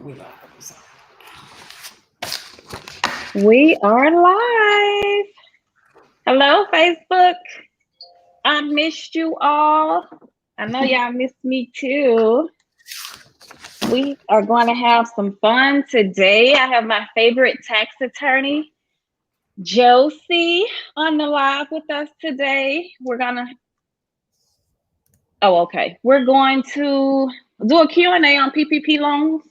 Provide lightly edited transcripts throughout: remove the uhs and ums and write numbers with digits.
we're live. We are live. Hello, Facebook. I missed you all. I know y'all missed me too. We are going to have some fun today. I have my favorite tax attorney, Josie, on the live with us today. We're going to do a Q&A on PPP loans.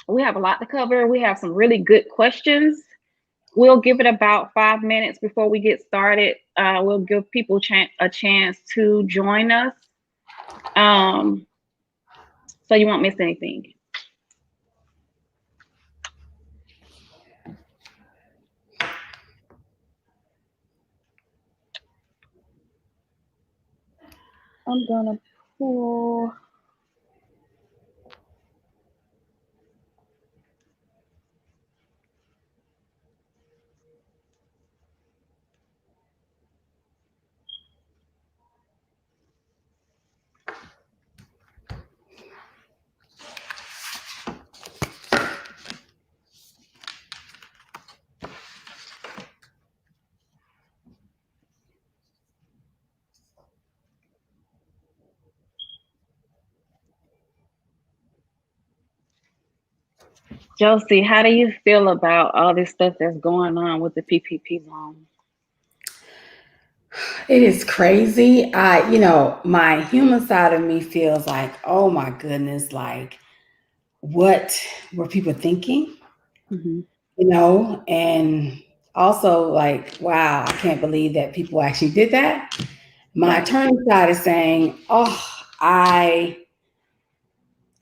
We have a lot to cover. We have some really good questions. We'll give it about 5 minutes before we get started. We'll give people a chance to join us, so you won't miss anything. I'm gonna pull. Josie, how do you feel about all this stuff that's going on with the PPP loan? It is crazy. My human side of me feels like, oh my goodness, like what were people thinking? Mm-hmm. And also like, wow, I can't believe that people actually did that. My attorney side is saying, oh, I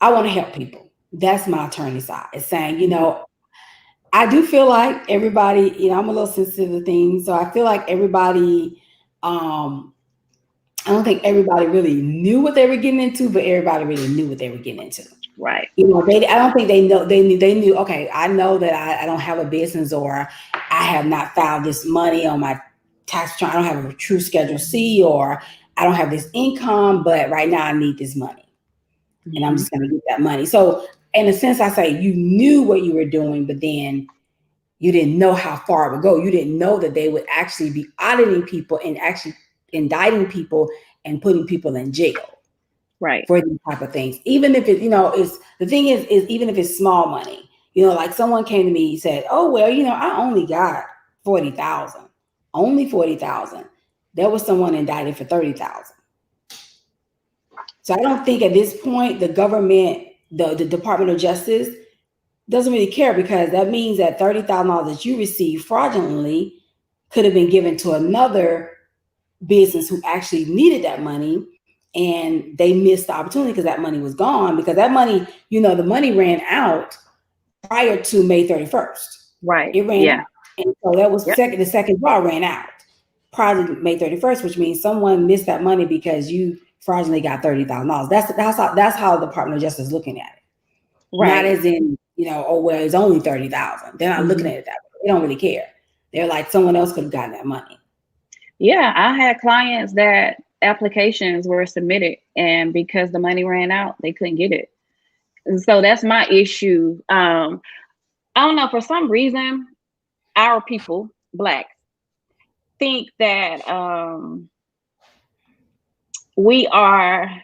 want to help people. That's my attorney side. It's saying, I do feel like everybody, I'm a little sensitive to things. So I feel like everybody, I don't think everybody really knew what they were getting into, but everybody really knew what they were getting into. Right. I don't think they knew, okay, I know that I don't have a business, or I have not filed this money on my tax return. I don't have a true Schedule C, or I don't have this income, but right now I need this money. Mm-hmm. And I'm just going to get that money. So in a sense, I say you knew what you were doing, but then you didn't know how far it would go. You didn't know that they would actually be auditing people and actually indicting people and putting people in jail. Right. For these type of things. Even if it, is the thing is even if it's small money, like someone came to me and said, oh, well, I only got 40,000, only 40,000. There was someone indicted for 30,000. So I don't think at this point, the government, the Department of Justice doesn't really care, because that means that $30,000 that you received fraudulently could have been given to another business who actually needed that money. And they missed the opportunity because that money was gone, because that money, the money ran out prior to May 31st. Right. It ran out. And so that was the second draw ran out prior to May 31st, which means someone missed that money because you fraudulently got $30,000. That's how the Department of Justice is looking at it. Right. Not as in, oh, well, it's only 30,000. They're not looking at it that way. They don't really care. They're like, someone else could have gotten that money. Yeah, I had clients that applications were submitted, and because the money ran out, they couldn't get it. And so that's my issue. I don't know, for some reason, our people, Blacks, think that we are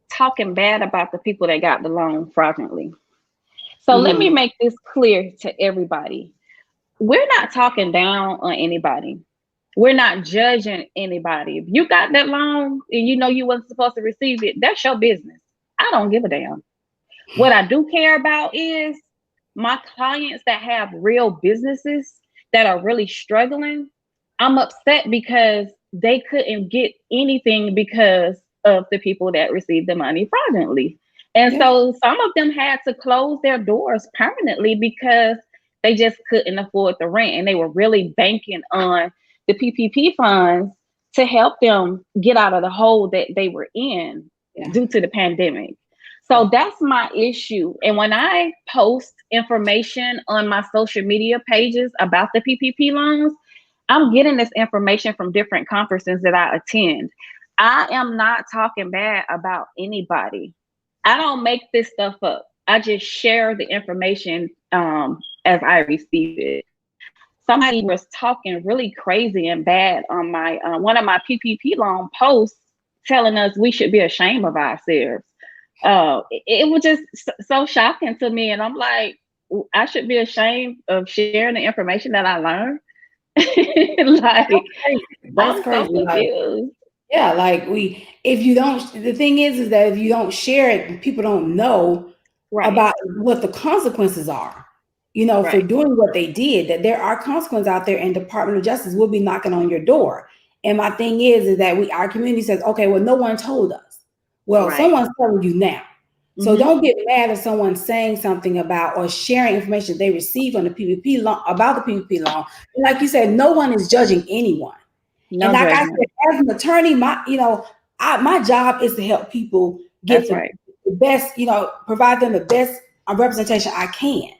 talking bad about the people that got the loan fraudulently. So let me make this clear to everybody. We're not talking down on anybody. We're not judging anybody. If you got that loan and you wasn't supposed to receive it, that's your business. I don't give a damn. What I do care about is my clients that have real businesses that are really struggling. I'm upset because they couldn't get anything because of the people that received the money fraudulently. And so some of them had to close their doors permanently because they just couldn't afford the rent, and they were really banking on the PPP funds to help them get out of the hole that they were in due to the pandemic. So that's my issue. And when I post information on my social media pages about the PPP loans, I'm getting this information from different conferences that I attend. I am not talking bad about anybody. I don't make this stuff up. I just share the information as I receive it. Somebody was talking really crazy and bad on my one of my PPP loan posts, telling us we should be ashamed of ourselves. It was just so shocking to me, and I'm like, I should be ashamed of sharing the information that I learned. Like, That's I'm so crazy. Like, confused. yeah, like if you don't, the thing is that if you don't share it, people don't know Right, about what the consequences are, for right, doing what they did, that there are consequences out there, and Department of Justice will be knocking on your door. And my thing is that our community says, okay, well, no one told us. Well, right. someone's telling you now. So Mm-hmm. don't get mad if someone's saying something about or sharing information they received on the PPP loan about the PPP loan. And like you said, no one is judging anyone. And No like I said, judgment. as an attorney, my job is to help people get That's the right. best, provide them the best representation I can.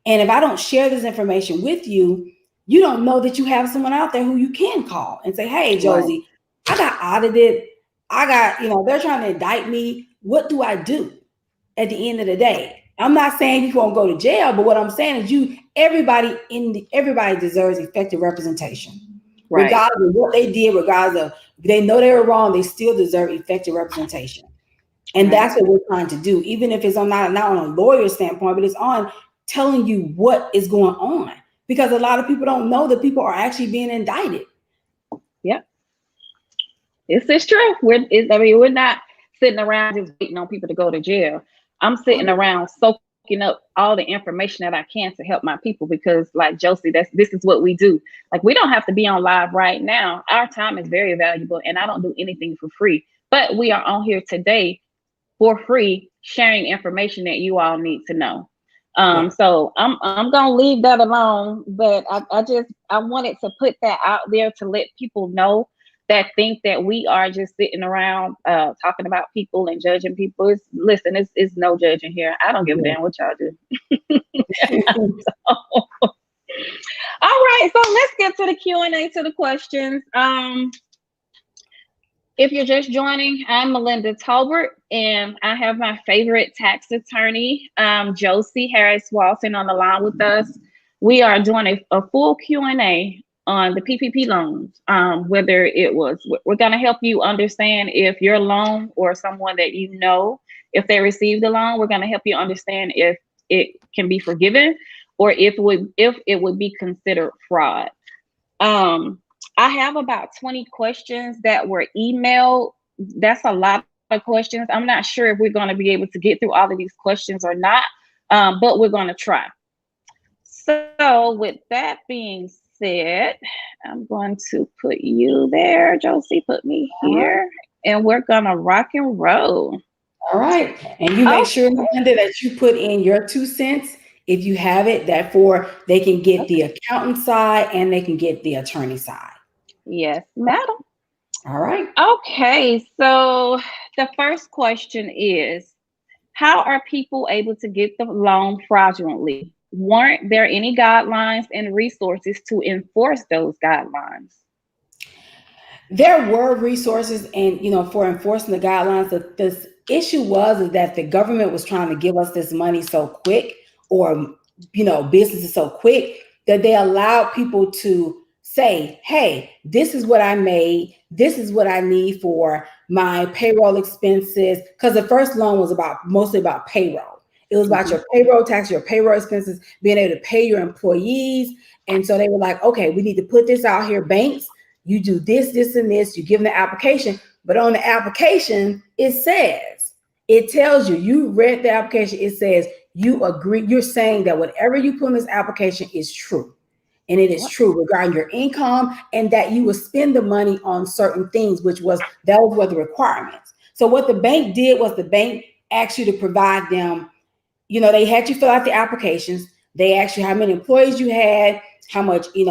And if I don't share this information with you, you don't know that you have someone out there who you can call and say, hey, Right. Josie, I got audited. I got, they're trying to indict me. What do I do at the end of the day? I'm not saying you won't go to jail, but what I'm saying is everybody deserves effective representation. Right. Regardless of what they did, regardless of if they know they were wrong, they still deserve effective representation. And Right. that's what we're trying to do, even if it's not on a lawyer standpoint, but it's on telling you what is going on. Because a lot of people don't know that people are actually being indicted. Yep. It's true. We're not sitting around just waiting on people to go to jail. I'm sitting around soaking up all the information that I can to help my people, because, like Josie, this is what we do. Like, we don't have to be on live right now. Our time is very valuable, and I don't do anything for free. But we are on here today for free, sharing information that you all need to know. Yeah. So I'm gonna leave that alone, but I wanted to put that out there to let people know that think that we are just sitting around talking about people and judging people. Listen, it's no judging here. I don't give a Yeah. damn what y'all do. All right, so let's get to the Q&A, to the questions. If you're just joining, I'm Melinda Tolbert, and I have my favorite tax attorney, Josie Harris Walton, on the line with us. We are doing a full Q&A on the PPP loans. We're going to help you understand if your loan, or someone that you know, if they received the loan, we're going to help you understand if it can be forgiven, or if it would be considered fraud. I have about 20 questions that were emailed. That's a lot of questions. I'm not sure if we're going to be able to get through all of these questions or not, but we're going to try. So with that being said, I'm going to put you there. Josie, put me here, and we're going to rock and roll. All right. And you make sure, Melinda, that you put in your 2 cents if you have it, that they can get the accountant side and they can get the attorney side. Yes, madam. All right. Okay, so the first question is, how are people able to get the loan fraudulently? Weren't there any guidelines and resources to enforce those guidelines? There were resources, and for enforcing the guidelines. The issue is that the government was trying to give us this money so quick, or businesses so quick, that they allowed people to say, hey, this is what I made, this is what I need for my payroll expenses, because the first loan was mostly about payroll. It was about your payroll tax, your payroll expenses, being able to pay your employees. And so they were like, okay, we need to put this out here, banks. You do this, this, and this. You give them the application, but on the application, it tells you read the application. It says you agree. You're saying that whatever you put in this application is true, and it is true regarding your income, and that you will spend the money on certain things, that was the requirements. So what the bank did was the bank asked you to provide them. They had you fill out the applications. They asked you how many employees you had, how much your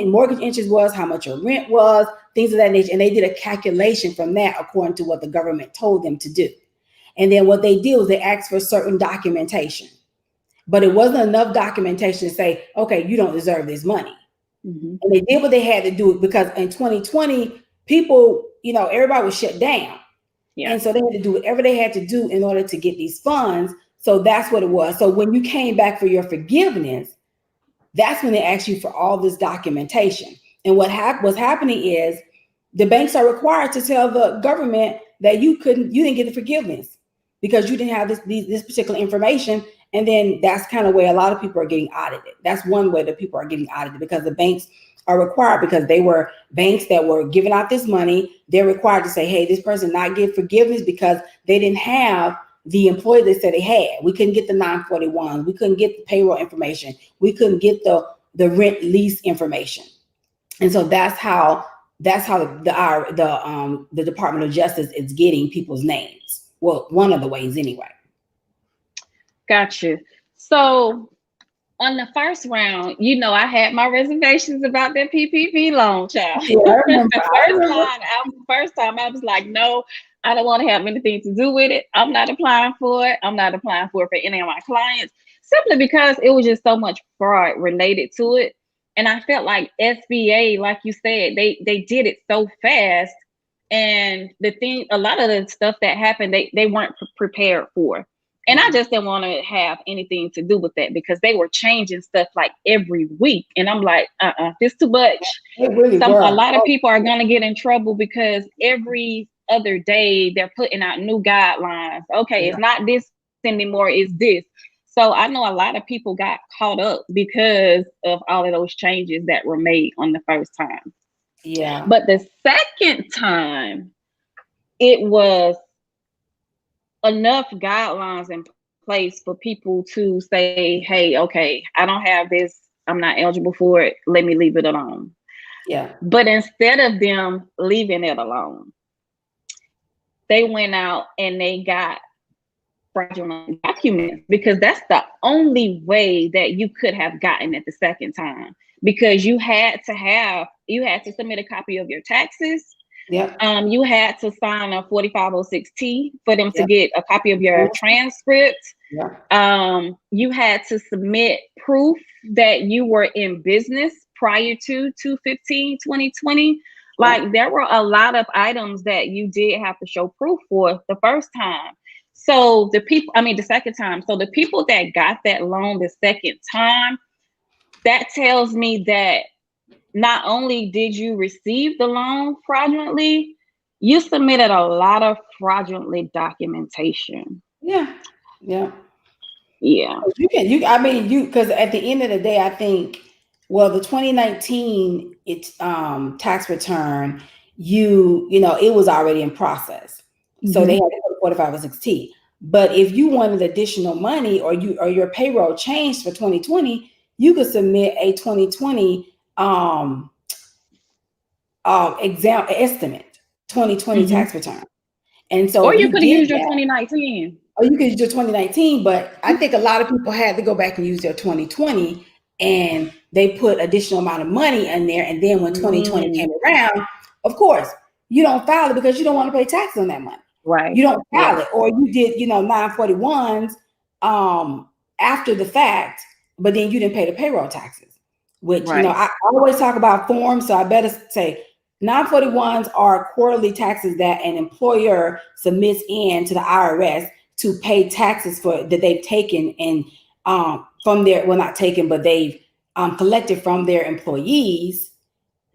mortgage interest was, how much your rent was, things of that nature. And they did a calculation from that according to what the government told them to do. And then what they did was they asked for certain documentation, but it wasn't enough documentation to say, okay, you don't deserve this money. And they did what they had to do, because in 2020, people, everybody was shut down. Yeah. And so they had to do whatever they had to do in order to get these funds. So that's what it was. So when you came back for your forgiveness, that's when they asked you for all this documentation. And what's happening is the banks are required to tell the government that you didn't get the forgiveness because you didn't have this particular information. And then that's kind of where a lot of people are getting audited. That's one way that people are getting audited, because the banks are required, because they were banks that were giving out this money. They're required to say, hey, this person not get forgiveness because they didn't have the employee they said they had. We couldn't get the 941. We couldn't get the payroll information. We couldn't get the rent lease information. And so that's how the Department of Justice is getting people's names. Well, one of the ways anyway. Got you. So on the first round, I had my reservations about that PPP loan, child. Yeah, I remember. First time I was like, no, I don't want to have anything to do with it. I'm not applying for it. I'm not applying for it for any of my clients, simply because it was just so much fraud related to it. And I felt like SBA, like you said, they did it so fast. And a lot of the stuff that happened, they weren't prepared for. And I just didn't want to have anything to do with that, because they were changing stuff like every week. And I'm like, this too much. Really A lot of people are going to get in trouble because every other day they're putting out new guidelines. Okay, It's not this anymore, it's this. So I know a lot of people got caught up because of all of those changes that were made on the first time. Yeah. But the second time, it was enough guidelines in place for people to say, hey, okay, I don't have this, I'm not eligible for it, let me leave it alone. Yeah. But instead of them leaving it alone, they went out and they got fraudulent documents, because that's the only way that you could have gotten it the second time, because you had to submit a copy of your taxes. Yep. You had to sign a 4506T for them to get a copy of your transcript. Yep. You had to submit proof that you were in business prior to 2/15/2020. Like, there were a lot of items that you did have to show proof for the first time. So the second time. So the people that got that loan the second time, that tells me that not only did you receive the loan fraudulently, you submitted a lot of fraudulently documentation. Yeah. Yeah. Yeah. Because at the end of the day, I think, the 2019 tax return, it was already in process. So they had to put 4506T. But if you wanted additional money, or your payroll changed for 2020, you could submit a 2020 exam estimate, 2020 tax return. And so, or you could have used your 2019. Or you could use your 2019, but I think a lot of people had to go back and use their 2020, and they put additional amount of money in there. And then when 2020 came around, of course, you don't file it because you don't want to pay tax on that money. Right. You don't file it, or you did, 941s after the fact, but then you didn't pay the payroll taxes, which, I always talk about forms. So I better say 941s are quarterly taxes that an employer submits in to the IRS to pay taxes for that they've taken and from their, not taken, but they've collected from their employees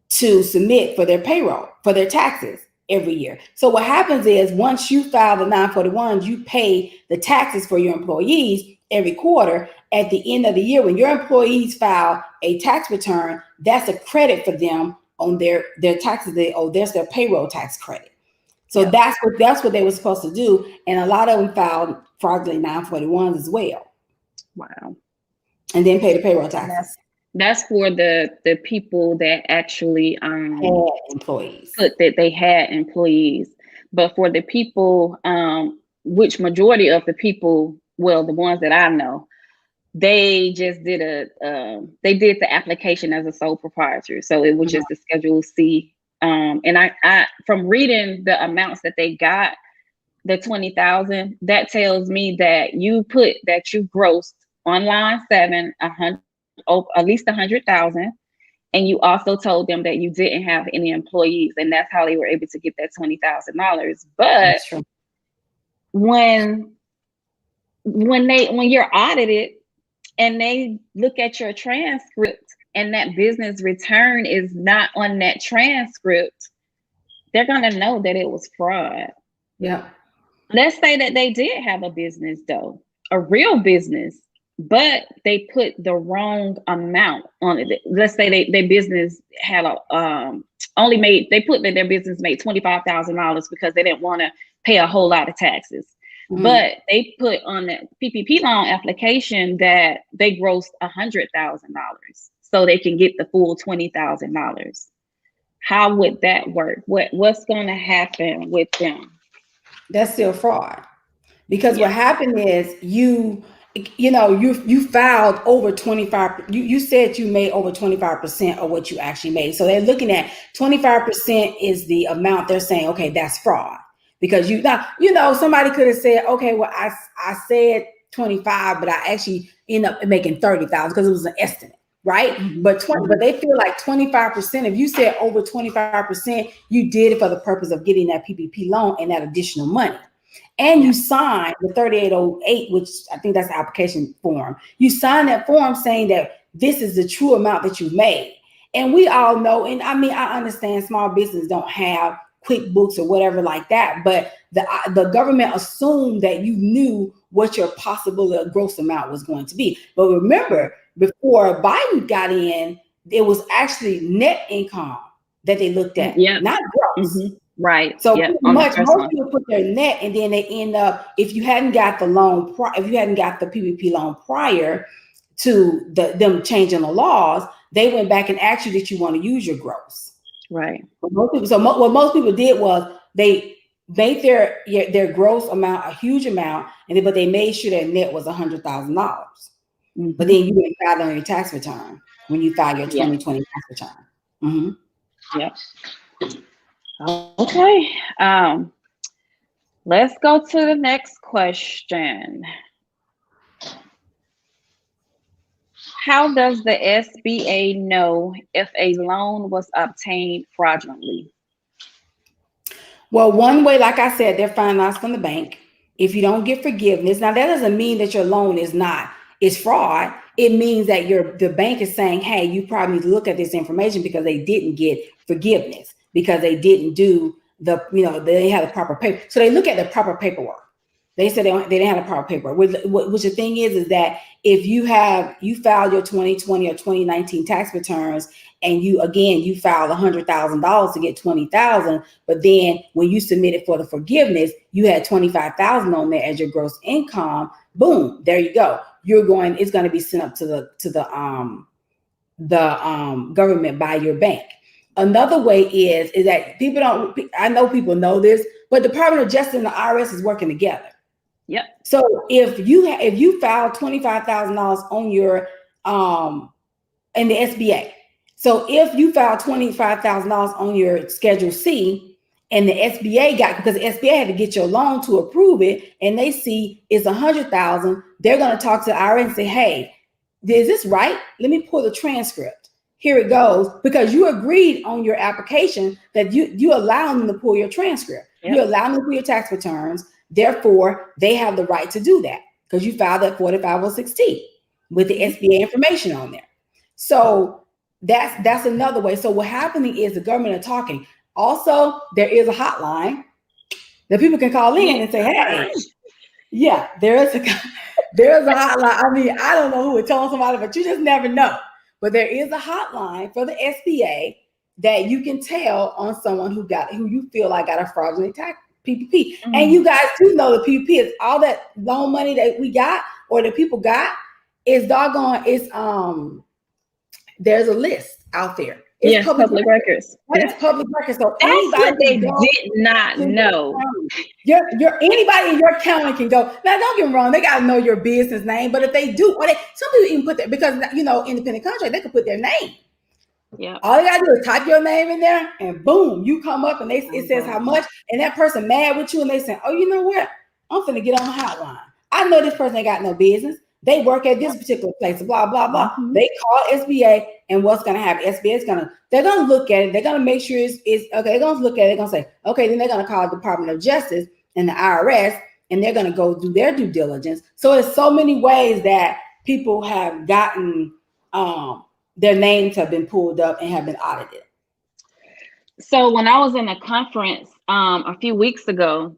to submit for their payroll, for their taxes every year. So what happens is, once you file the 941s, you pay the taxes for your employees every quarter. At the end of the year, when your employees file a tax return, that's a credit for them on their taxes. There's their payroll tax credit. So that's what they were supposed to do. And a lot of them filed fraudulent 941s as well. Wow. And then pay the payroll taxes. That's for the people that actually had employees. Put that they had employees. But for the people, which majority of the people, well, the ones that I know, they just did the application as a sole proprietor. So it was just a Schedule C. And I from reading the amounts that they got, the 20,000, that tells me that you grossed on line 7 at least 100,000, And you also told them that you didn't have any employees, and that's how they were able to get that $20,000. But when you're audited and they look at your transcript and that business return is not on that transcript, they're gonna know that it was fraud. Yeah. Let's say that they did have a business though, a real business, but they put the wrong amount on it. Let's say their business had they put that their business made $25,000 because they didn't want to pay a whole lot of taxes. Mm-hmm. But they put on the PPP loan application that they grossed $100,000 so they can get the full $20,000. How would that work? What's going to happen with them? That's still fraud, because what happened is you filed over 25. You said you made over 25% of what you actually made. So they're looking at 25% is the amount. They're saying, okay, that's fraud, because somebody could have said, okay, well, I said 25, but I actually end up making 30,000 because it was an estimate. Right. Mm-hmm. But they feel like 25%. If you said over 25%, you did it for the purpose of getting that PPP loan and that additional money. And you signed the 3808, which I think that's the application form. You signed that form saying that this is the true amount that you made. And we all know, and I mean, I understand small business don't have QuickBooks or whatever like that, but the government assumed that you knew what your possible gross amount was going to be. But remember, before Biden got in, it was actually net income that they looked at, not gross. Mm-hmm. Right. So most people put their net, and then they end up, if you hadn't got the loan, if you hadn't got the PPP loan prior to them changing the laws, they went back and asked you that you want to use your gross. Right. What most people did was they made their gross amount a huge amount, but they made sure their net was $100,000. Mm-hmm. But then you didn't file on your tax return when you file your 2020 tax return. Mm-hmm. Yep. Okay. Let's go to the next question. How does the SBA know if a loan was obtained fraudulently? Well, one way, like I said, they're finalized from the bank. If you don't get forgiveness, now that doesn't mean that your loan is fraud. It means that the bank is saying, hey, you probably need to look at this information because they didn't get forgiveness, because they didn't do they didn't have the proper paper. So they look at the proper paperwork. They said they didn't have the proper paperwork. Which the thing is that if you filed your 2020 or 2019 tax returns, and you filed $100,000 to get $20,000, but then when you submitted for the forgiveness, you had $25,000 on there as your gross income. Boom, there you go. It's going to be sent up to the government by your bank. Another way is that I know people know this, but Department of Justice and the IRS is working together. Yep. So if you filed $25,000 on your in the SBA, so if you filed $25,000 on your Schedule C, and the SBA because the SBA had to get your loan to approve it, and they see it's $100,000, they're going to talk to the IRS and say, hey, is this right? Let me pull the transcript. Here it goes, because you agreed on your application that you allow them to pull your transcript. Yep. You allow them to pull your tax returns. Therefore, they have the right to do that because you filed that 4506T with the SBA information on there. So that's another way. So what's happening is the government are talking. Also, there is a hotline that people can call in and say, hey, there is a hotline. I mean, I don't know who would tell somebody, but you just never know. But there is a hotline for the SBA that you can tell on someone who you feel like got a fraudulent tax PPP. Mm-hmm. And you guys do know the PPP is all that loan money that we got or that people got is doggone. It's there's a list out there. It's public records. It's public records. So that's what they did not know. Anybody in your county can go. Now, don't get me wrong, they gotta know your business name. But if they do, some people even put that, because independent contract, they could put their name. Yeah. All you gotta do is type your name in there, and boom, you come up, and it says how much, and that person mad with you, and they say, oh, you know what? I'm finna get on the hotline. I know this person ain't got no business, They work at this particular place, blah, blah, blah. They call SBA, and what's going to happen? SBA is they're going to look at it. They're going to make sure it's okay. They're going to look at it. They're going to say, okay, then they're going to call the Department of Justice and the IRS, and they're going to go do their due diligence. So there's so many ways that people have gotten, their names have been pulled up and have been audited. So when I was in a conference a few weeks ago,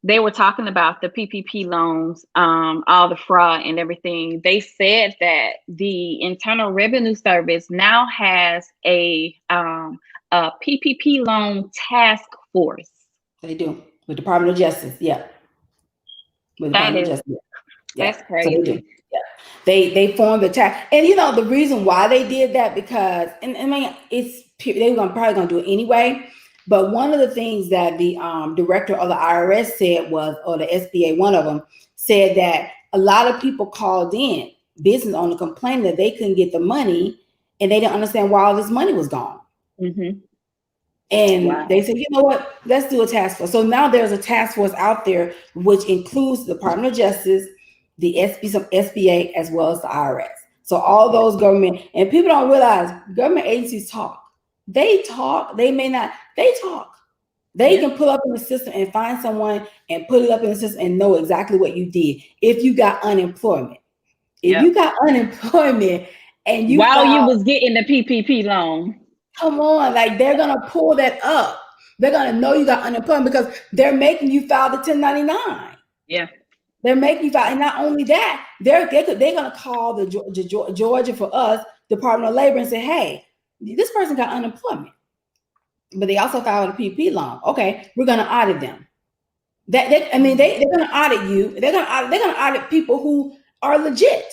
they were talking about the PPP loans, all the fraud and everything. They said that the Internal Revenue Service now has a PPP loan task force. They do, with Department of Justice, yeah. With Department of Justice. Yeah. That's crazy. So they do. Yeah. They formed the task, and the reason why they did that, because, and I mean, they were probably gonna do it anyway. But one of the things that the director of the IRS said was, or the SBA, one of them said that a lot of people called in, business owner, complaining that they couldn't get the money, and they didn't understand why all this money was gone. And they said, you know what, let's do a task force. So now there's a task force out there, which includes the Department of Justice, the SBA, as well as the IRS. So all those government, and people don't realize government agencies talk. They talk. They may not. They talk. They can pull up in the system and find someone and put it up in the system and know exactly what you did. If you got unemployment, you got unemployment, and you was getting the PPP loan, come on, like they're gonna pull that up. They're gonna know you got unemployment because they're making you file the 1099. Yeah. They're making you file, and not only that, they're gonna call the Georgia, for us, Department of Labor, and say, hey, this person got unemployment, but they also filed a PPP loan. Okay, we're going to audit them. They're going to audit you. They're going to audit people who are legit.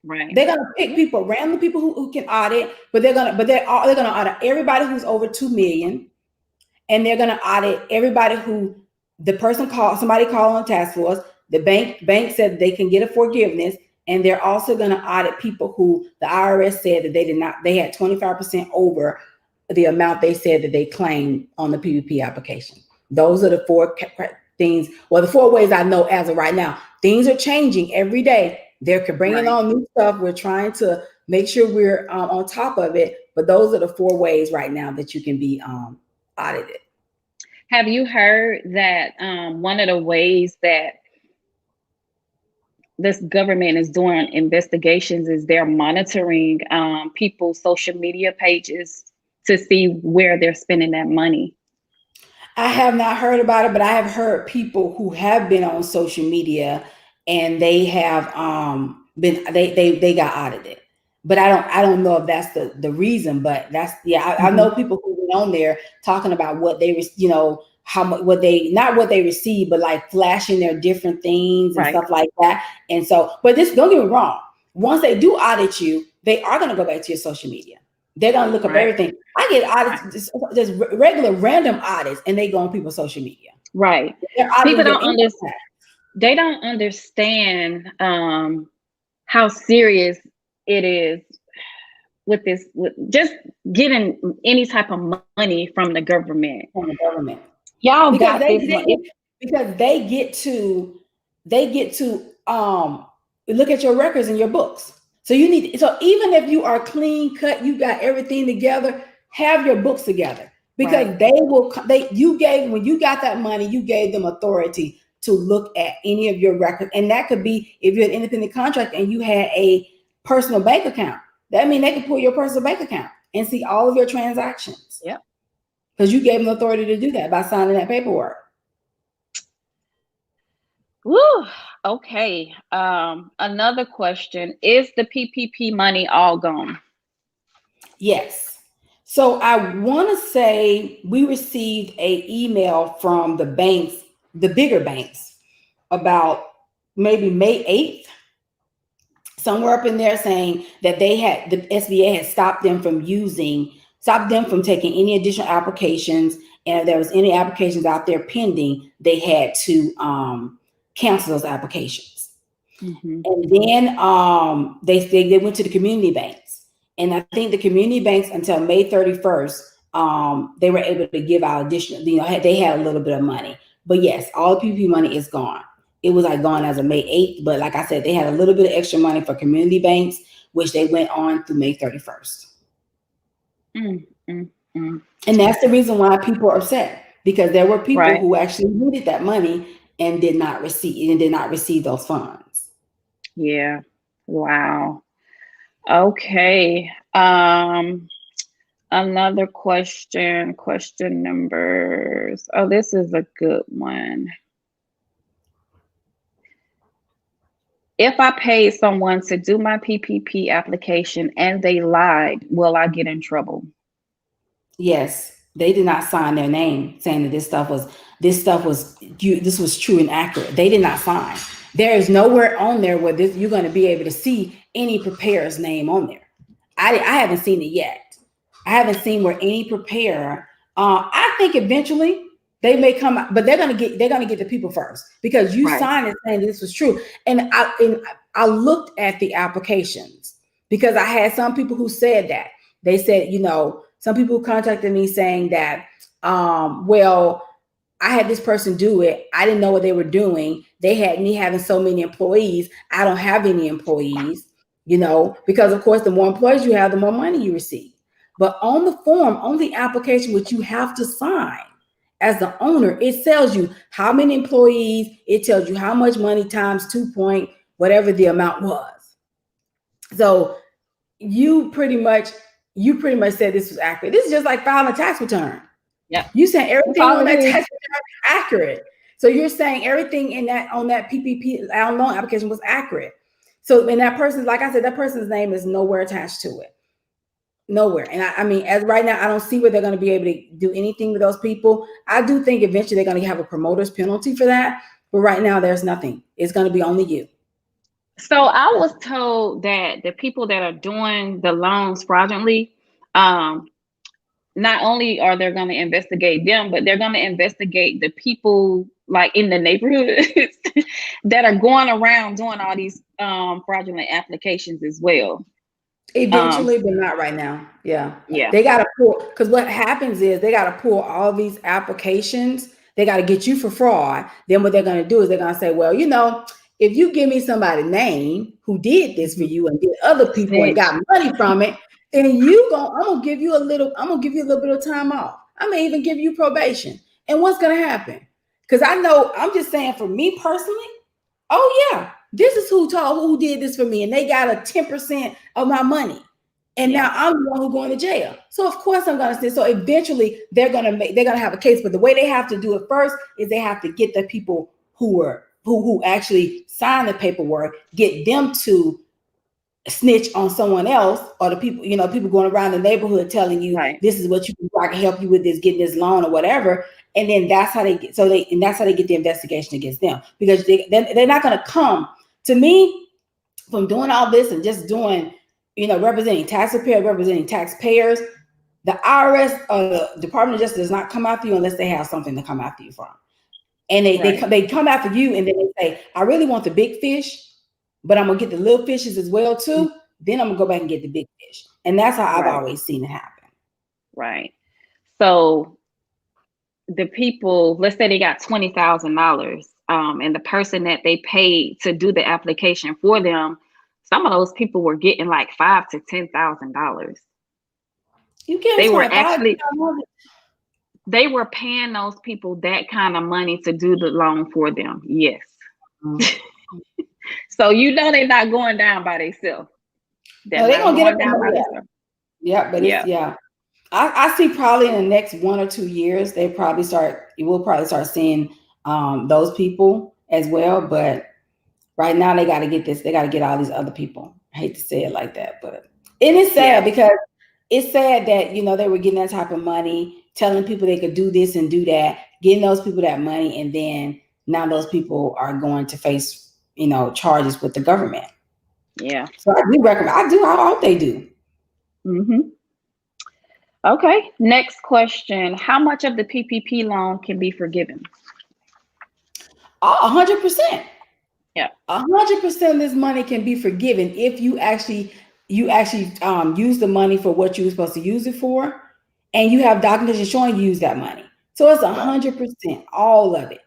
Right. They're going to pick people, random people who can audit, but they're going to audit everybody who's over 2 million, and they're going to audit everybody who somebody called on task force. The bank said they can get a forgiveness. And they're also going to audit people who the IRS said that they had 25% over the amount they said that they claimed on the PPP application. Those are the 4 things, the 4 ways I know as of right now. Things are changing every day. They're bringing on new stuff. We're trying to make sure we're on top of it. But those are the 4 ways right now that you can be audited. Have you heard that one of the ways that this government is doing investigations is they're monitoring people's social media pages to see where they're spending that money? I have not heard about it, but I have heard people who have been on social media and they have they got audited. But I don't know if that's the reason, but that's I know people who went on there talking about what they how much not what they receive, but like flashing their different things and stuff like that. And so, but don't get me wrong. Once they do audit you, they are going to go back to your social media. They're going to look up everything. I get audits, just regular random audits, and they go on people's social media. Right. People don't understand. They don't understand how serious it is with this, with just getting any type of money from the government. Y'all got this because they get to look at your records and your books. So so even if you are clean cut, you got everything together, have your books together, because when you got that money, you gave them authority to look at any of your records. And that could be if you're an independent contractor and you had a personal bank account. That means they can pull your personal bank account and see all of your transactions. Yep. Because you gave them authority to do that by signing that paperwork. Woo. Okay. Another question: is the PPP money all gone? Yes. So I want to say we received an email from the banks, the bigger banks, about maybe May 8th, somewhere up in there, saying that the SBA had stopped them from taking any additional applications. And if there was any applications out there pending, they had to cancel those applications. And then they went to the community banks. And I think the community banks until May 31st, they were able to give out additional, they had a little bit of money. But yes, all the PPP money is gone. it was like gone as of May 8th. But like I said, they had a little bit of extra money for community banks, which they went on through May 31st. And that's the reason why people are upset, because there were people who actually needed that money and did not receive those funds. Yeah. Wow. Okay. Another question numbers. Oh, this is a good one. If I paid someone to do my PPP application and they lied, will I get in trouble? Yes, they did not sign their name saying that this was true and accurate. They did not sign. There is nowhere on there where you're going to be able to see any preparer's name on there. I haven't seen it yet. I haven't seen where any preparer. I think eventually they may come out, but they're gonna get the people first, because you signed it saying this was true. And I looked at the applications, because I had some people who said that. They said, some people contacted me saying that, well, I had this person do it. I didn't know what they were doing. They had me having so many employees. I don't have any employees, because of course, the more employees you have, the more money you receive. But on the form, on the application, which you have to sign as the owner, it tells you how many employees, it tells you how much money times 2 point, whatever the amount was. So you pretty much said this was accurate. This is just like filing a tax return. Yeah. You said everything on that tax return was accurate. So you're saying everything on that PPP loan application was accurate. So, and that person, like I said, that person's name is nowhere attached to it. Nowhere. And I mean, as right now, I don't see where they're going to be able to do anything with those people. I do think eventually they're going to have a promoter's penalty for that. But right now, there's nothing. It's going to be only you. So I was told that the people that are doing the loans fraudulently, not only are they going to investigate them, but they're going to investigate the people like in the neighborhoods that are going around doing all these fraudulent applications as well. Eventually, but not right now. Yeah. Yeah. They got to pull, because what happens is they got to pull all these applications. They got to get you for fraud. Then what they're going to do is they're going to say, well, if you give me somebody's name who did this for you and did other people Snitch. And got money from it, then I'm gonna give you a little bit of time off. I may even give you probation. And what's gonna happen? Because I'm just saying, for me personally, oh yeah, this is who did this for me, and they got a 10% of my money, and now I'm the one who's going to jail. So of course I'm gonna say. So eventually they're gonna have a case, but the way they have to do it first is they have to get the people who actually sign the paperwork, get them to snitch on someone else, or the people, people going around the neighborhood telling you, this is what you can do, I can help you with this, getting this loan or whatever. And then that's how they get the investigation against them, because they're not going to come to me from doing all this and just doing, representing taxpayers. The IRS or the Department of Justice does not come after you unless they have something to come after you from. And they come after you, and then they say, I really want the big fish, but I'm gonna get the little fishes as well too. Then I'm gonna go back and get the big fish. And that's how I've always seen it happen. Right. So the people, let's say they got $20,000, and the person that they paid to do the application for them, some of those people were getting like $5,000 to $10,000. They were paying those people that kind of money to do the loan for them. Yes. So they're not going down by themselves. They're going to get down by themselves. Yeah, but I see probably in the next 1 or 2 years, we'll probably start seeing those people as well. But right now they got to get this. They got to get all these other people. I hate to say it like that, but it is sad because it's sad that, they were getting that type of money, telling people they could do this and do that, getting those people that money. And then now those people are going to face, charges with the government. Yeah. So I do recommend, I hope they do. Mm-hmm. Okay. Next question. How much of the PPP loan can be forgiven? 100%. Yeah. 100% of this money can be forgiven if you actually use the money for what you were supposed to use it for, and you have documentation showing you use that money. So it's 100%, all of it.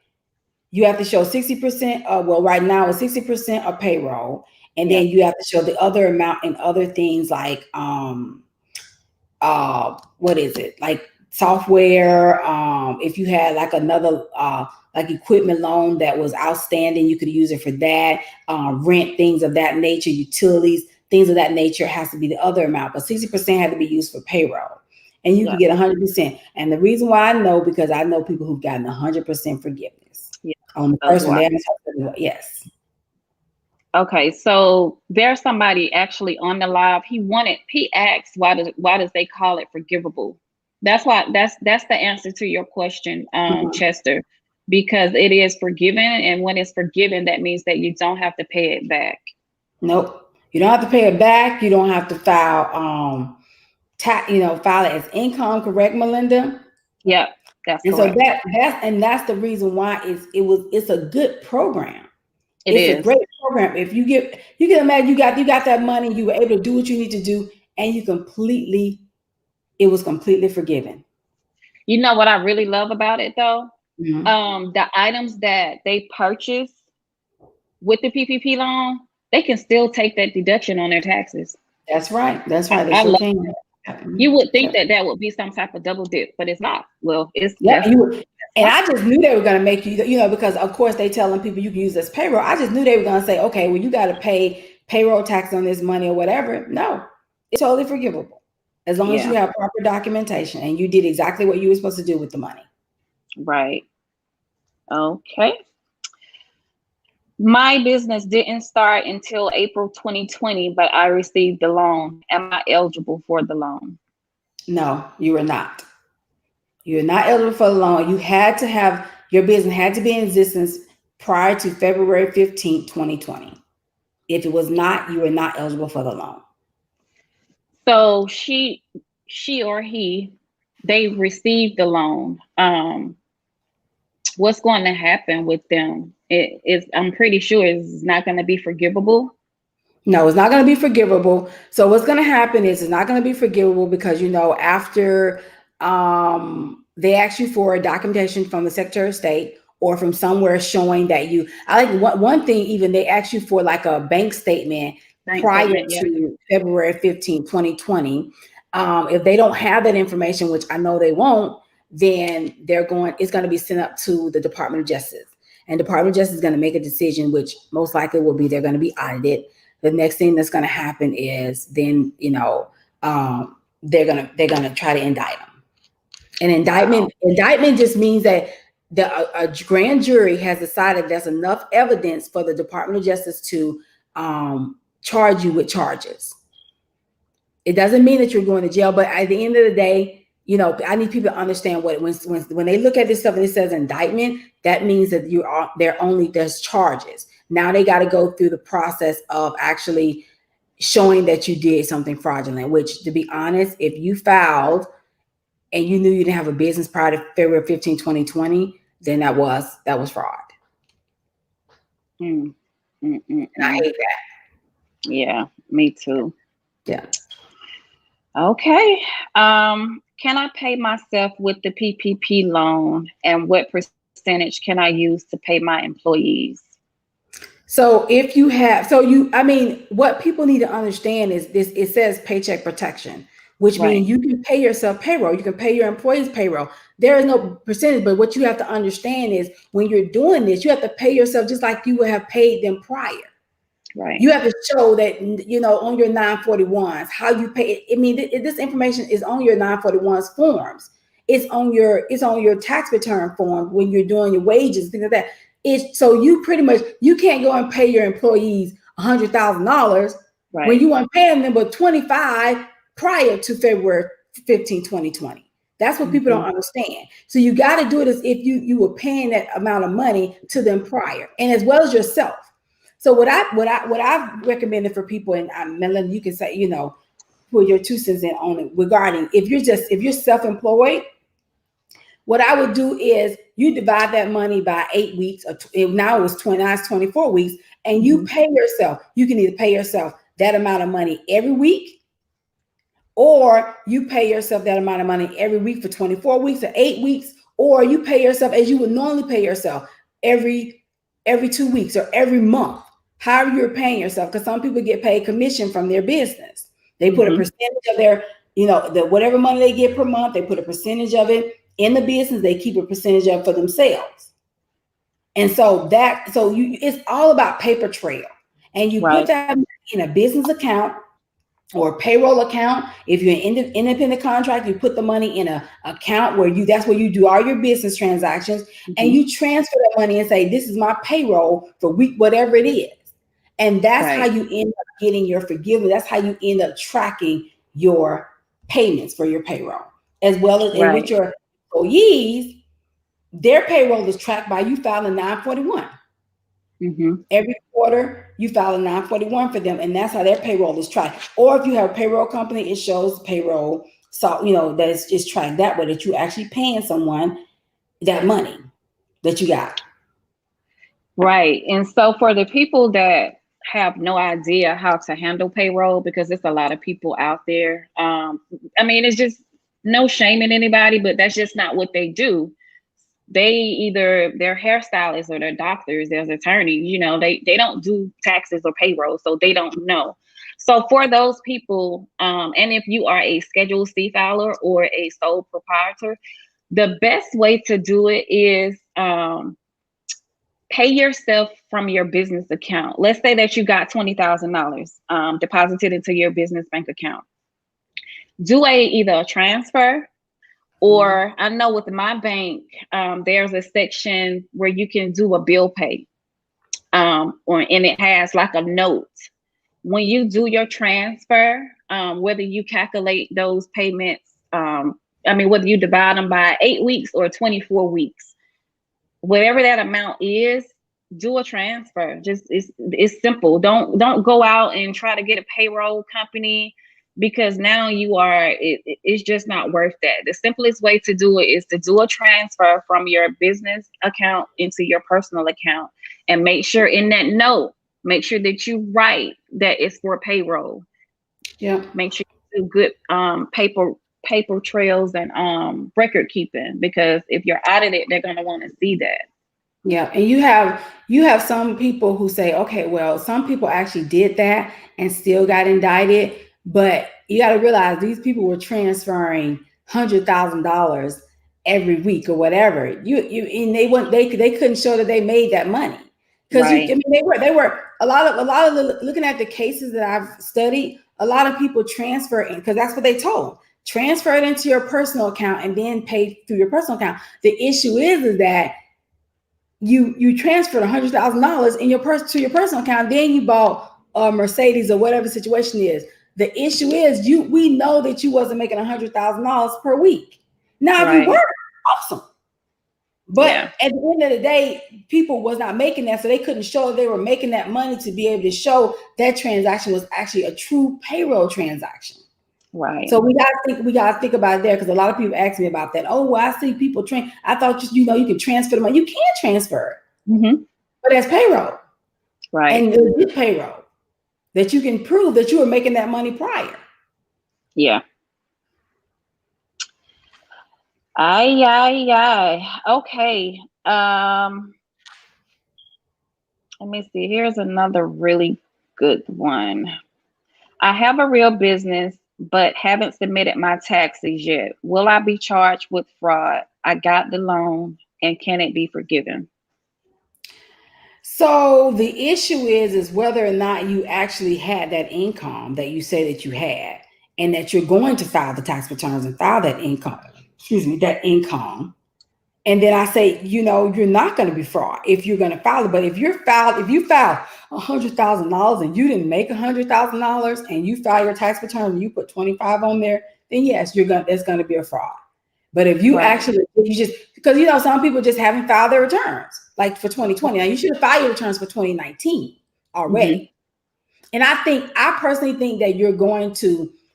you have to show 60% of, well, right now it's 60% of payroll. And then you have to show the other amount and other things like, what is it? Like software. If you had like another, like equipment loan that was outstanding, you could use it for that. Rent, things of that nature, utilities, things of that nature has to be the other amount, but 60% had to be used for payroll. And you can get 100%. And the reason why I know, because I know people who've gotten 100% forgiveness on the first one. Yes. Okay, so there's somebody actually on the live. He asked why does they call it forgivable? That's the answer to your question, Chester, because it is forgiven, and when it's forgiven, that means that you don't have to pay it back. Nope, you don't have to pay it back. You don't have to file file it as income. Correct, Melinda? Yep, that's and correct. So that's the reason why it's a good program. It's a great program. If you can imagine you got that money, you were able to do what you need to do, and it was completely forgiven. You know what I really love about it though? The items that they purchase with the PPP loan, they can still take that deduction on their taxes. That's right. That's right. They sure can. You would think that would be some type of double dip, but it's not. Well, it's and I just knew they were going to make you, because of course they telling people you can use this payroll. I just knew they were going to say, okay, well, you got to pay payroll tax on this money or whatever. No, it's totally forgivable as long as you have proper documentation and you did exactly what you were supposed to do with the money. Right. Okay. My business didn't start until April 2020, but I received the loan. Am I eligible for the loan? No, you are not. You're not eligible for the loan. Your business had to be in existence prior to February 15th, 2020. If it was not, you were not eligible for the loan. So she or he, they received the loan. What's going to happen with them? I'm pretty sure it's not going to be forgivable. No, it's not going to be forgivable. So what's going to happen is it's not going to be forgivable because, after they ask you for a documentation from the Secretary of State or from somewhere showing that I like one thing, even they ask you for like a bank statement prior to February 15, 2020. If they don't have that information, which I know they won't, then it's going to be sent up to the Department of Justice. And Department of Justice is going to make a decision, which most likely will be they're going to be audited. The next thing that's going to happen is then, they're going to try to indict them. An indictment just means that a grand jury has decided there's enough evidence for the Department of Justice to charge you with charges. It doesn't mean that you're going to jail, but at the end of the day, I need people to understand when they look at this stuff and it says indictment, that means that there's charges. Now they got to go through the process of actually showing that you did something fraudulent, which, to be honest, if you filed and you knew you didn't have a business prior to February 15, 2020, then that was fraud. And I hate that. Yeah, me too. Yeah. Okay. Can I pay myself with the PPP loan, and what percentage can I use to pay my employees? So what people need to understand is this, it says paycheck protection, which means you can pay yourself payroll. You can pay your employees payroll. There is no percentage, but what you have to understand is when you're doing this, you have to pay yourself just like you would have paid them prior. Right. You have to show that, on your 941s, how you pay. This information is on your 941s forms. It's on your tax return form when you're doing your wages, things like that. So you pretty much, you can't go and pay your employees $100,000 when you weren't paying them but $25,000 prior to February 15, 2020. That's what people don't understand. So you got to do it as if you were paying that amount of money to them prior, and as well as yourself. So what I've recommended for people, and Melanie, you can say, put your 2 cents in on it regarding if you're self-employed. What I would do is you divide that money by 8 weeks, now it's 24 weeks, and you pay yourself. You can either pay yourself that amount of money every week, or you pay yourself that amount of money every week for 24 weeks or 8 weeks, or you pay yourself as you would normally pay yourself every 2 weeks or every month, however you're paying yourself, because some people get paid commission from their business. They put a percentage of their, whatever money they get per month, they put a percentage of it in the business, they keep a percentage of it for themselves. And so it's all about paper trail. And you put that in a business account or payroll account. If you're an independent contractor, you put the money in an account that's where you do all your business transactions, and you transfer that money and say, this is my payroll for week, whatever it is. And that's how you end up getting your forgiveness. That's how you end up tracking your payments for your payroll, as well as and with your employees, their payroll is tracked by you filing 941. Every quarter, you file a 941 for them, and that's how their payroll is tracked. Or if you have a payroll company, it shows payroll, so that it's just tracked that way, that you're actually paying someone that money that you got. Right. And so for the people that have no idea how to handle payroll, because there's a lot of people out there. It's just no shame in anybody, but that's just not what they do. They either their hairstylists or their doctors, their attorneys, they don't do taxes or payroll, so they don't know. So for those people, and if you are a Schedule C filer or a sole proprietor, the best way to do it is pay yourself from your business account. Let's say that you got $20,000 deposited into your business bank account. Do either a transfer, or I know with my bank, there's a section where you can do a bill pay, and it has like a note. When you do your transfer, whether you calculate those payments, whether you divide them by 8 weeks or 24 weeks, whatever that amount is, do a transfer. Just it's simple. Don't go out and try to get a payroll company, because now it's just not worth that. The simplest way to do it is to do a transfer from your business account into your personal account, and make sure in that note, make sure that you write that it's for payroll. Yeah. Make sure you do good paper trails and record keeping, because if you're audited, they're going to want to see that. Yeah. And you have some people who say, okay, well, some people actually did that and still got indicted, but you got to realize these people were transferring $100,000 every week or whatever. And they couldn't show that they made that money, because they were a lot of looking at the cases that I've studied, a lot of people transfer in, because that's what they told. Transfer it into your personal account and then pay through your personal account. The issue is that you transferred $100,000 to your personal account, then you bought a Mercedes or whatever the situation is. The issue is we know that you wasn't making $100,000 per week. Now, if you were, awesome. But at the end of the day, people was not making that, so they couldn't show they were making that money to be able to show that transaction was actually a true payroll transaction. Right. So we gotta think about it there, because a lot of people ask me about that. Oh, well, I see people I thought you can transfer the money. You can transfer it, but that's payroll, right? And it's payroll that you can prove that you were making that money prior. Yeah. Okay. Let me see. Here's another really good one. I have a real business, but haven't submitted my taxes yet. Will I be charged with fraud? I got the loan, and can it be forgiven? So the issue is whether or not you actually had that income that you say that you had, and that you're going to file the tax returns and file that income. And then I say, you're not going to be fraud if you're going to file it. But if you file $100,000 and you didn't make $100,000, and you file your tax return and you put 25 on there, then yes, that's going to be a fraud. But if you because some people just haven't filed their returns, like for 2020. Now you should have filed your returns for 2019 already. And I personally think that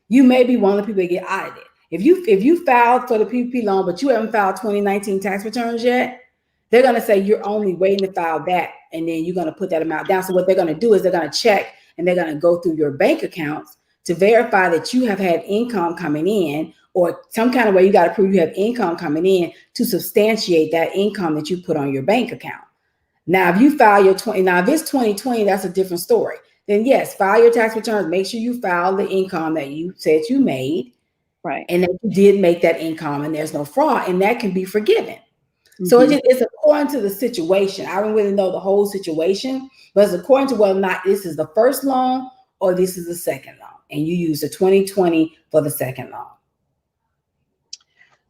you may be one of the people that get audited. If you filed for the PPP loan, but you haven't filed 2019 tax returns yet, they're going to say you're only waiting to file that, and then you're going to put that amount down. So what they're going to do is they're going to check, and they're going to go through your bank accounts to verify that you have had income coming in, or some kind of way you got to prove you have income coming in to substantiate that income that you put on your bank account. Now, if you file your now if it's 2020, that's a different story. Then yes, file your tax returns. Make sure you file the income that you said you made, right, and that you did make that income, and there's no fraud, and that can be forgiven. So mm-hmm. it's according to the situation. I don't really know the whole situation, but it's according to whether or not this is the first loan or this is the second loan, and you use the 2020 for the second loan.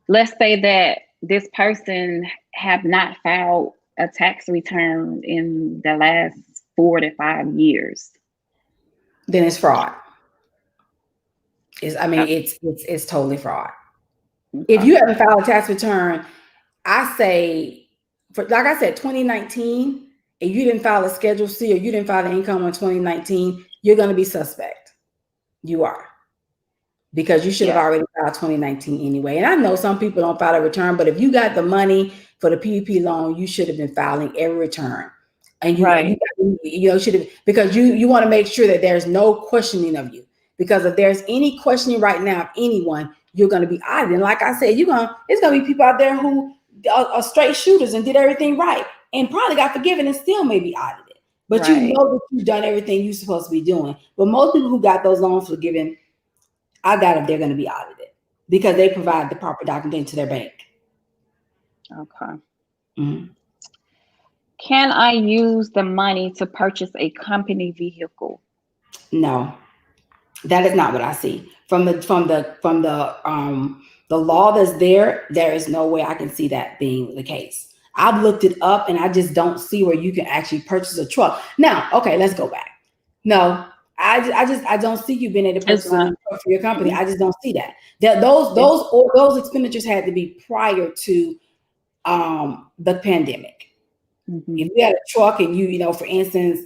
Let's say that this person have not filed a tax return in the last 4 to 5 years. Then it's fraud. It's totally fraud. Okay. If you haven't filed a tax return, I say, like I said, 2019, and you didn't file a Schedule C or you didn't file the income on 2019, you're going to be suspect. You are. Because you should have already filed 2019 anyway. And I know some people don't file a return, but if you got the money for the PPP loan, you should have been filing every return. And you should have, because you want to make sure that there's no questioning of you. Because if there's any questioning right now of anyone, you're going to be audited. And like I said, it's going to be people out there who are straight shooters and did everything right and probably got forgiven and still may be audited. But you know that you've done everything you're supposed to be doing. But most people who got those loans forgiven, I doubt if they're going to be audited because they provide the proper documentation to their bank. Okay. Mm-hmm. Can I use the money to purchase a company vehicle? No, that is not what I see. From the law that's there is no way I can see that being the case. I've looked it up and I just don't see where you can actually purchase a truck. Now, okay, let's go back. No, I don't see you being able to purchase a truck for your company. I just don't see that. Those expenditures had to be prior to the pandemic. Mm-hmm. If you had a truck and you for instance,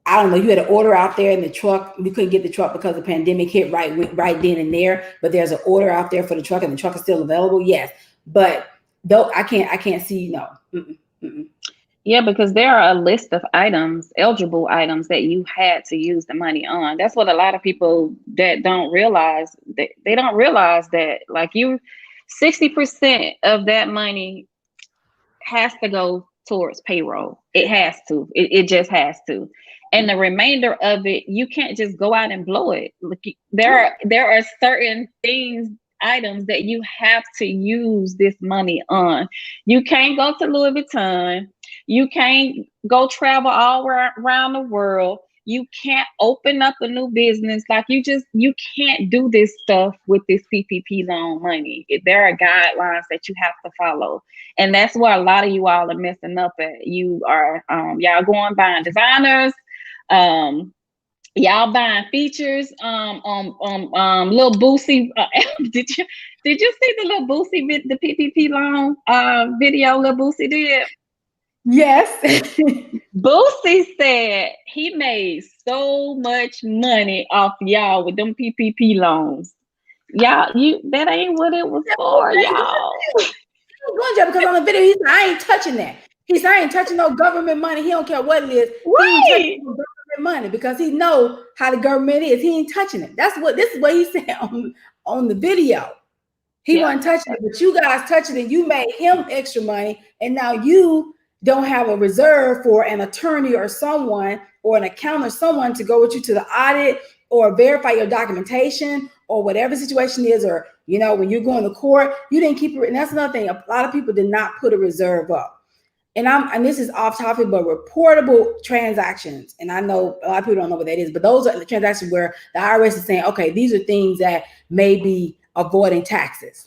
I don't know, you had an order out there in the truck, you couldn't get the truck because the pandemic hit right then and there, but there's an order out there for the truck and the truck is still available. Yes. But though I can't see, no. Mm-mm, mm-mm. Yeah, because there are a list of eligible items that you had to use the money on. That's what a lot of people that don't realize, they don't realize that like 60% of that money has to go towards payroll. It has to. It just has to. And the remainder of it, you can't just go out and blow it. Look, there are certain items that you have to use this money on. You can't go to Louis Vuitton. You can't go travel all around the world. You can't open up a new business. Like you can't do this stuff with this PPP loan money. There are guidelines that you have to follow. And that's where a lot of you all are messing up at. You are, y'all going buying designers, y'all buying features on Lil Boosie. Did you see the Lil Boosie the PPP loan video Lil Boosie did? Yes. Boosie said he made so much money off y'all with them PPP loans. Y'all, that ain't what it was for, y'all. Because on the video he said, I ain't touching that. He said, I ain't touching no government money. He don't care what it is. Right. He ain't touching no government money because he know how the government is. He ain't touching it. This is what he said on the video. He wasn't touching it, but you guys touching it. You made him extra money, and now you don't have a reserve for an attorney or someone or an accountant or someone to go with you to the audit or verify your documentation or whatever the situation is, or when you're going to court, you didn't keep it. And that's another thing. A lot of people did not put a reserve up. And this is off topic, but reportable transactions. And I know a lot of people don't know what that is, but those are the transactions where the IRS is saying, okay, these are things that may be avoiding taxes.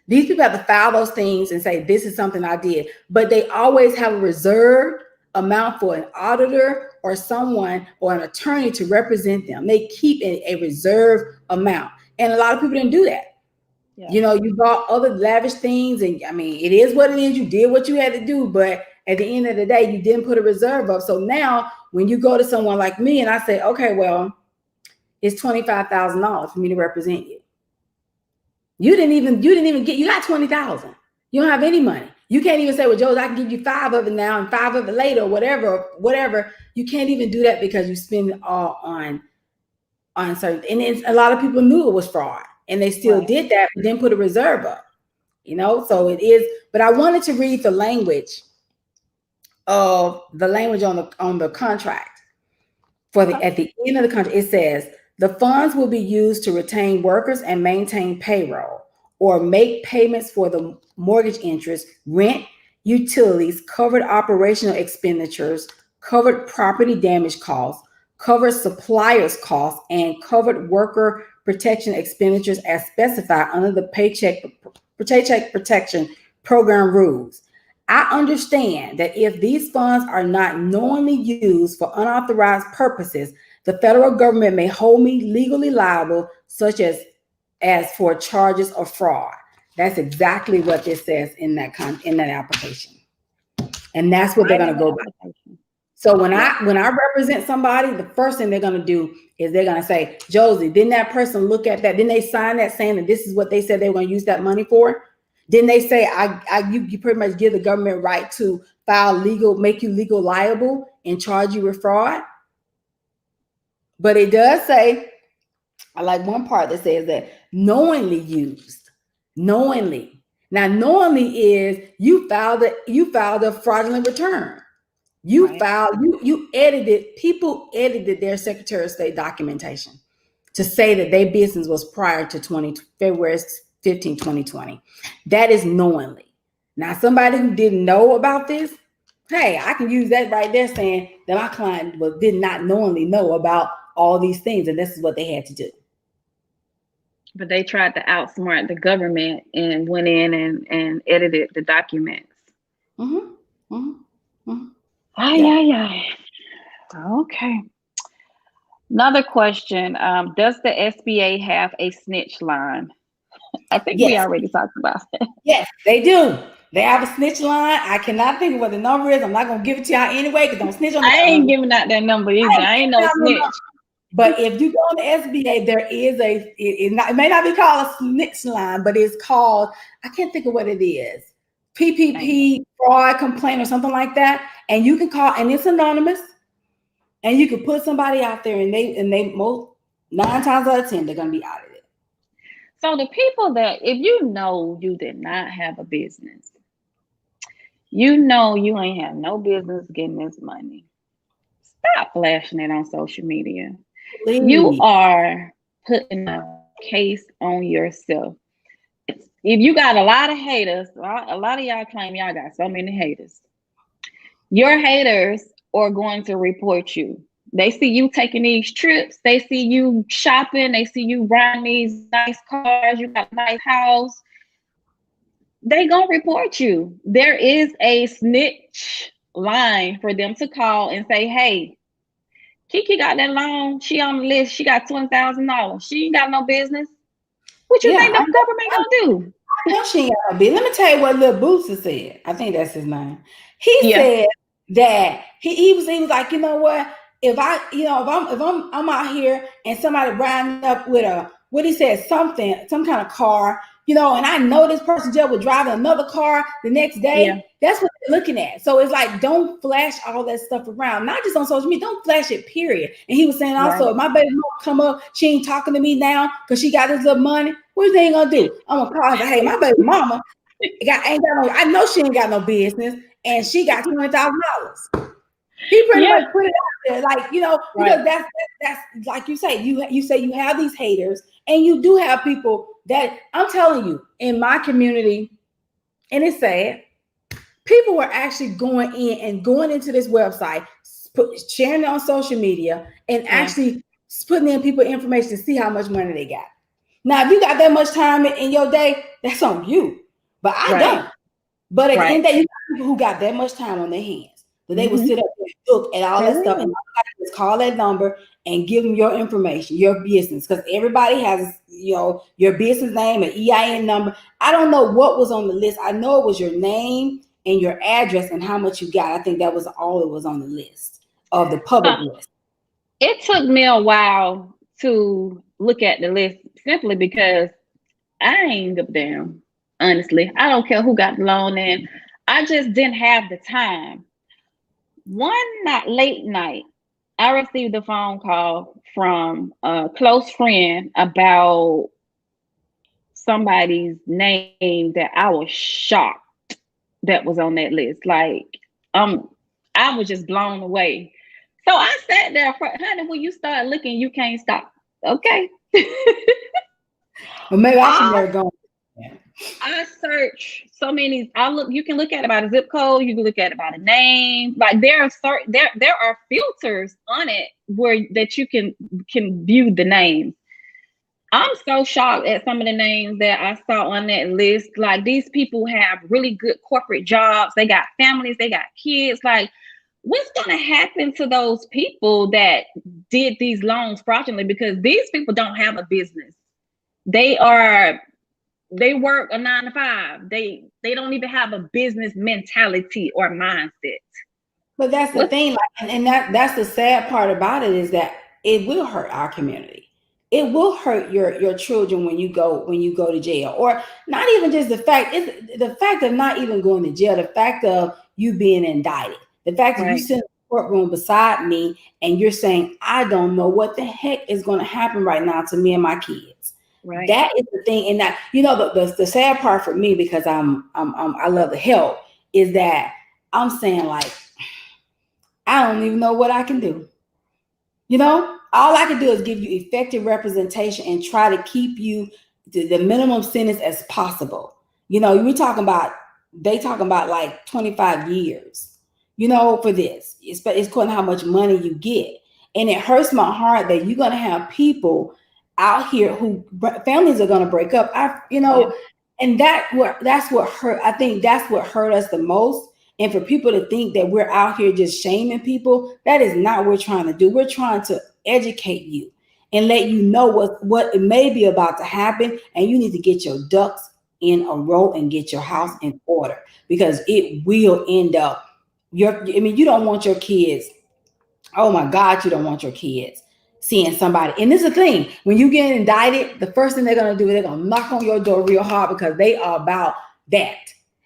These people have to file those things and say, this is something I did, but they always have a reserved amount for an auditor or someone or an attorney to represent them. They keep a reserved amount. And a lot of people didn't do that. Yeah. You bought other lavish things, and I mean, it is what it is. You did what you had to do, but at the end of the day, you didn't put a reserve up. So now when you go to someone like me and I say, okay, well, it's $25,000 for me to represent you. You didn't even get, you got $20,000. You don't have any money. You can't even say, well, Joe, I can give you 5 of it now and 5 of it later, or whatever. You can't even do that because you spend it all on certain. And a lot of people knew it was fraud and they still did that, but didn't put a reserve up, so it is. But I wanted to read the language of the language on the contract. Okay. At the end of the contract, it says the funds will be used to retain workers and maintain payroll or make payments for the mortgage interest, rent, utilities, covered operational expenditures, covered property damage costs, covered suppliers costs, and covered worker protection expenditures as specified under the Paycheck Protection Program rules. I understand that if these funds are not knowingly used for unauthorized purposes, the federal government may hold me legally liable, such as for charges of fraud. That's exactly what this says in that application, and that's what they're going to go by. So when I represent somebody, the first thing they're going to do is they're going to say, Josie, didn't that person look at that? Didn't they sign that saying that this is what they said they were going to use that money for? Didn't they say you pretty much give the government right to make you legal liable and charge you with fraud? But it does say, I like one part that says that knowingly used, knowingly. Now, knowingly is you filed a fraudulent return. You filed, you edited, people edited their Secretary of State documentation to say that their business was prior to February 15, 2020. That is knowingly. Now, somebody who didn't know about this, hey, I can use that right there saying that my client did not knowingly know about all these things, and this is what they had to do. But they tried to outsmart the government and went in and edited the documents. Mm-hmm. Mm-hmm. Mm-hmm. Ay. Okay. Another question. Does the SBA have a snitch line? I think we already talked about it. Yes, they do. They have a snitch line. I cannot think of what the number is. I'm not going to give it to y'all anyway because don't snitch on me. I ain't giving out that number either. I ain't no snitch. But if you go on the SBA, there is it may not be called a snitch line, but it's called, I can't think of what it is. PPP fraud complaint or something like that. And you can call, and it's anonymous. And you can put somebody out there, and they most 9 times out of 10 they're gonna be out of it. So the people that, if you know you did not have a business, you know you ain't have no business getting this money, stop flashing it on social media. Please. You are putting a case on yourself. If you got a lot of haters, a lot of y'all claim y'all got so many haters. Your haters are going to report you. They see you taking these trips. They see you shopping. They see you riding these nice cars. You got a nice house. They gonna report you. There is a snitch line for them to call and say, hey, Kiki got that loan. She on the list. She got $20,000. She ain't got no business. What you think the government gonna do? I know she ain't got no business. Let me tell you what Lil Boosie said. I think that's his name. He said that he was like, you know what? If I'm out here and somebody riding up with some kind of car, and I know this person just was driving another car the next day. That's what they're looking at. So it's like, don't flash all that stuff around, not just on social media. Don't flash it, period. And he was saying also, if my baby mama come up, she ain't talking to me now because she got this little money. What they gonna do? I'm gonna call and say, hey, my baby mama I know she ain't got no business, and she got $20,000. He pretty much put it out there, like, because that's like you say, you say you have these haters, and you do have people that, I'm telling you, in my community, and it's sad, people were actually going into this website, sharing it on social media, and actually putting in people information to see how much money they got. Now, if you got that much time in your day, that's on you. But I don't. But at the end of the day, you got people who got that much time on their hands that they would sit up and look at all that stuff, and all you got to do is call that number and give them your information, your business, because everybody has, your business name, an EIN number. I don't know what was on the list. I know it was your name and your address and how much you got. I think that was all it was on the list of the public list. It took me a while to look at the list simply because I ain't up damn. Honestly, I don't care who got the loan in. I just didn't have the time. One late night, I received a phone call from a close friend about somebody's name that I was shocked that was on that list. Like, I was just blown away. So I sat there, honey, when you start looking, you can't stop. Okay. Well, maybe I should never go. I search so many. You can look at it by the zip code. You can look at it by the name. Like there are filters on it that you can view the names. I'm so shocked at some of the names that I saw on that list. Like these people have really good corporate jobs. They got families. They got kids. Like what's going to happen to those people that did these loans fraudulently? Because these people don't have a business. They work a 9 to 5. They don't even have a business mentality or mindset. But that's the thing, like, and that's the sad part about it, is that it will hurt our community. It will hurt your children when you go to jail, or not even just the fact of not even going to jail, the fact of you being indicted, the fact that you sit in the courtroom beside me and you're saying, I don't know what the heck is going to happen right now to me and my kids. Right. That is the thing. And that, the sad part for me, because I love the help, is that I'm saying, like, I don't even know what I can do. All I can do is give you effective representation and try to keep you to the minimum sentence as possible. They talking about like 25 years, for this. It's according to how much money you get. And it hurts my heart that you're going to have people out here who families are going to break up. And that's what hurt. I think that's what hurt us the most. And for people to think that we're out here just shaming people, that is not what we're trying to do. We're trying to educate you and let you know what it may be about to happen. And you need to get your ducks in a row and get your house in order, because it will end up you don't want your kids. Oh my God, you don't want your kids seeing somebody. And this is the thing, when you get indicted, the first thing they're going to do is they're going to knock on your door real hard, because they are about that.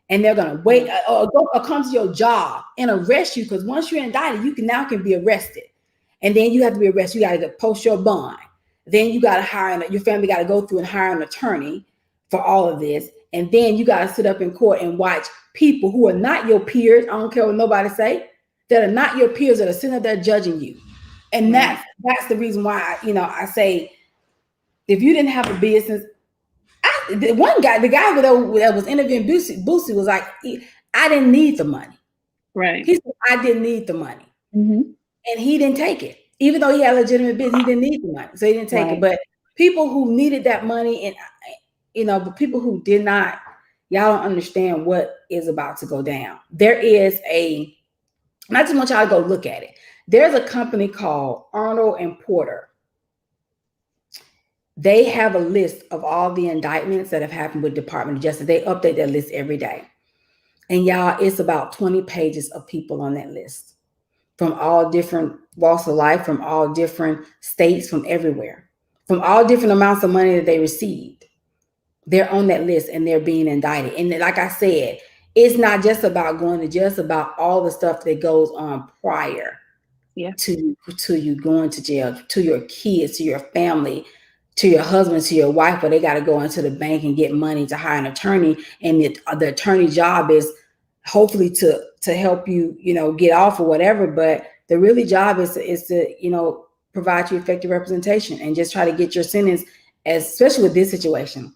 And they're going to wait or come to your job and arrest you, because once you're indicted, you can be arrested. And then you have to be arrested. You got to post your bond. Then you got to hire, your family got to go through and hire an attorney for all of this. And then you got to sit up in court and watch people who are not your peers. I don't care what nobody say, that are not your peers, that are sitting up there judging you. And that's the reason why, I say, if you didn't have a business, the guy that was interviewing Boosie was like, I didn't need the money. Right. He said, I didn't need the money. Mm-hmm. And he didn't take it. Even though he had a legitimate business, he didn't need the money. So he didn't take it. But people who needed that money, and, but people who did not, y'all don't understand what is about to go down. There is I just want y'all to go look at it. There's a company called Arnold and Porter. They have a list of all the indictments that have happened with Department of Justice. They update that list every day. And y'all, it's about 20 pages of people on that list, from all different walks of life, from all different states, from everywhere, from all different amounts of money that they received. They're on that list and they're being indicted. And like I said, it's not just about going to jail, it's about all the stuff that goes on prior to you going to jail, to your kids, to your family, to your husband, to your wife, where they got to go into the bank and get money to hire an attorney. And the attorney's job is hopefully to help you, get off or whatever. But the really job is to, provide you effective representation and just try to get your sentence, especially with this situation.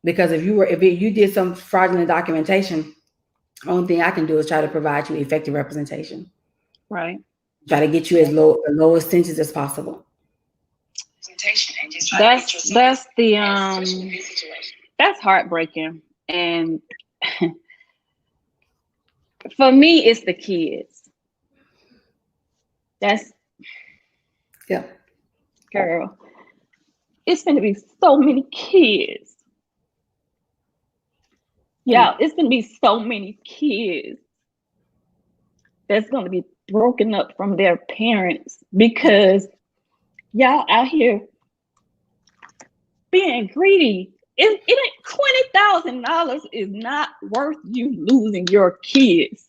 Because if you did some fraudulent documentation, the only thing I can do is try to provide you effective representation. Right. Try to get you as low a sentence as possible. That's heartbreaking. And for me, it's the kids. Girl, it's going to be so many kids. Yeah, it's going to be so many kids that's going to be broken up from their parents because y'all out here being greedy. It ain't $20,000 is not worth you losing your kids.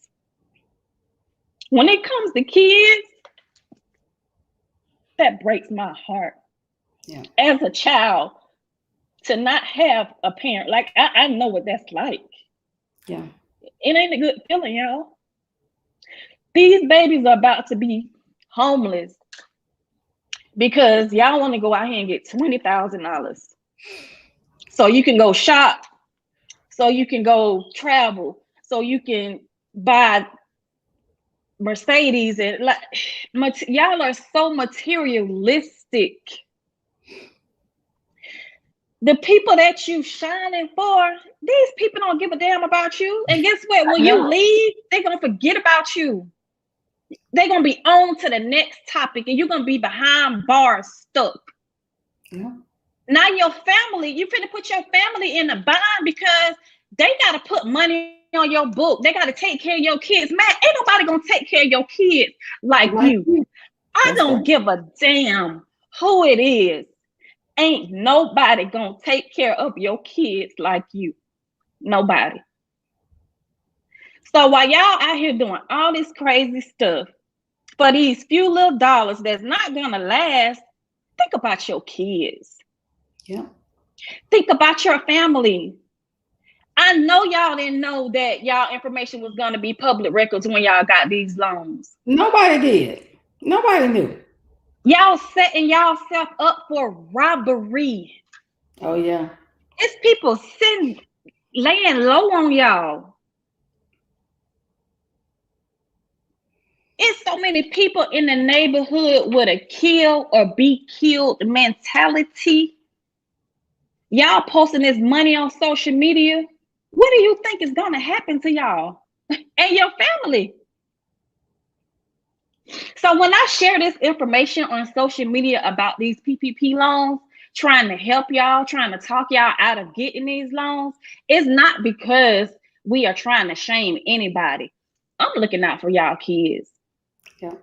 When it comes to kids, that breaks my heart. Yeah. As a child, to not have a parent, like I know what that's like. Yeah. It ain't a good feeling, y'all. These babies are about to be homeless because y'all want to go out here and get $20,000 so you can go shop, so you can go travel, so you can buy Mercedes, and like y'all are so materialistic. The people that you shining for, these people don't give a damn about you. And guess what? When you leave, they're gonna forget about you. They're gonna be on to the next topic, and you're gonna be behind bars stuck. Yeah. Now your family, you finna put your family in a bind because they gotta put money on your book. They gotta take care of your kids. Man, ain't nobody gonna take care of your kids like you. I don't give a damn who it is. Ain't nobody gonna take care of your kids like you. Nobody. So while y'all out here doing all this crazy stuff for these few little dollars that's not gonna last, think about your kids. Yeah. Think about your family. I know y'all didn't know that y'all information was gonna be public records when y'all got these loans. Nobody did. Nobody knew. Y'all setting y'allself up for robbery. Oh yeah. It's people sitting, laying low on y'all. It's so many people in the neighborhood with a kill or be killed mentality. Y'all posting this money on social media. What do you think is going to happen to y'all and your family? So when I share this information on social media about these PPP loans, trying to help y'all, trying to talk y'all out of getting these loans, it's not because we are trying to shame anybody. I'm looking out for y'all kids. Yeah.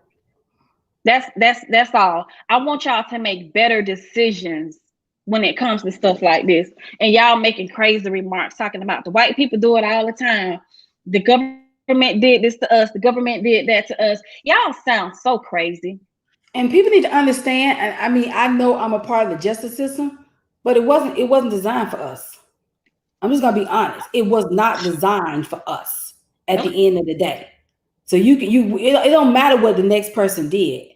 That's all. I want y'all to make better decisions when it comes to stuff like this. And y'all making crazy remarks talking about the white people do it all the time. The government did this to us. The government did that to us. Y'all sound so crazy. And people need to understand. And I mean, I know I'm a part of the justice system, but it wasn't designed for us. I'm just gonna be honest. It was not designed for us at the end of the day. So it don't matter what the next person did.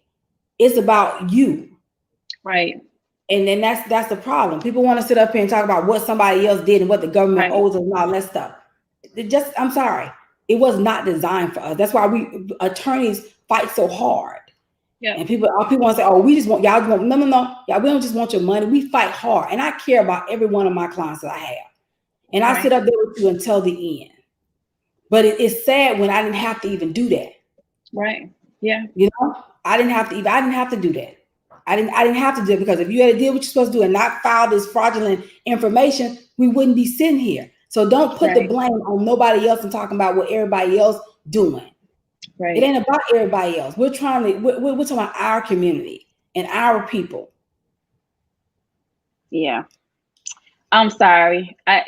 It's about you. Right. And then that's the problem. People want to sit up here and talk about what somebody else did and what the government owes us and all that stuff. I'm sorry. It was not designed for us. That's why attorneys fight so hard. Yeah. And people want to say, oh, we just want y'all. No. Yeah, we don't just want your money. We fight hard. And I care about every one of my clients that I have. And I sit up there with you until the end. But it's sad when I didn't have to even do that. Right. Yeah. You know, I didn't have to do that. I didn't have to do it, because if you had to do what you're supposed to do and not file this fraudulent information, we wouldn't be sitting here. So don't put the blame on nobody else and talking about what everybody else doing. Right. It ain't about everybody else. We're talking about our community and our people. Yeah. I'm sorry. I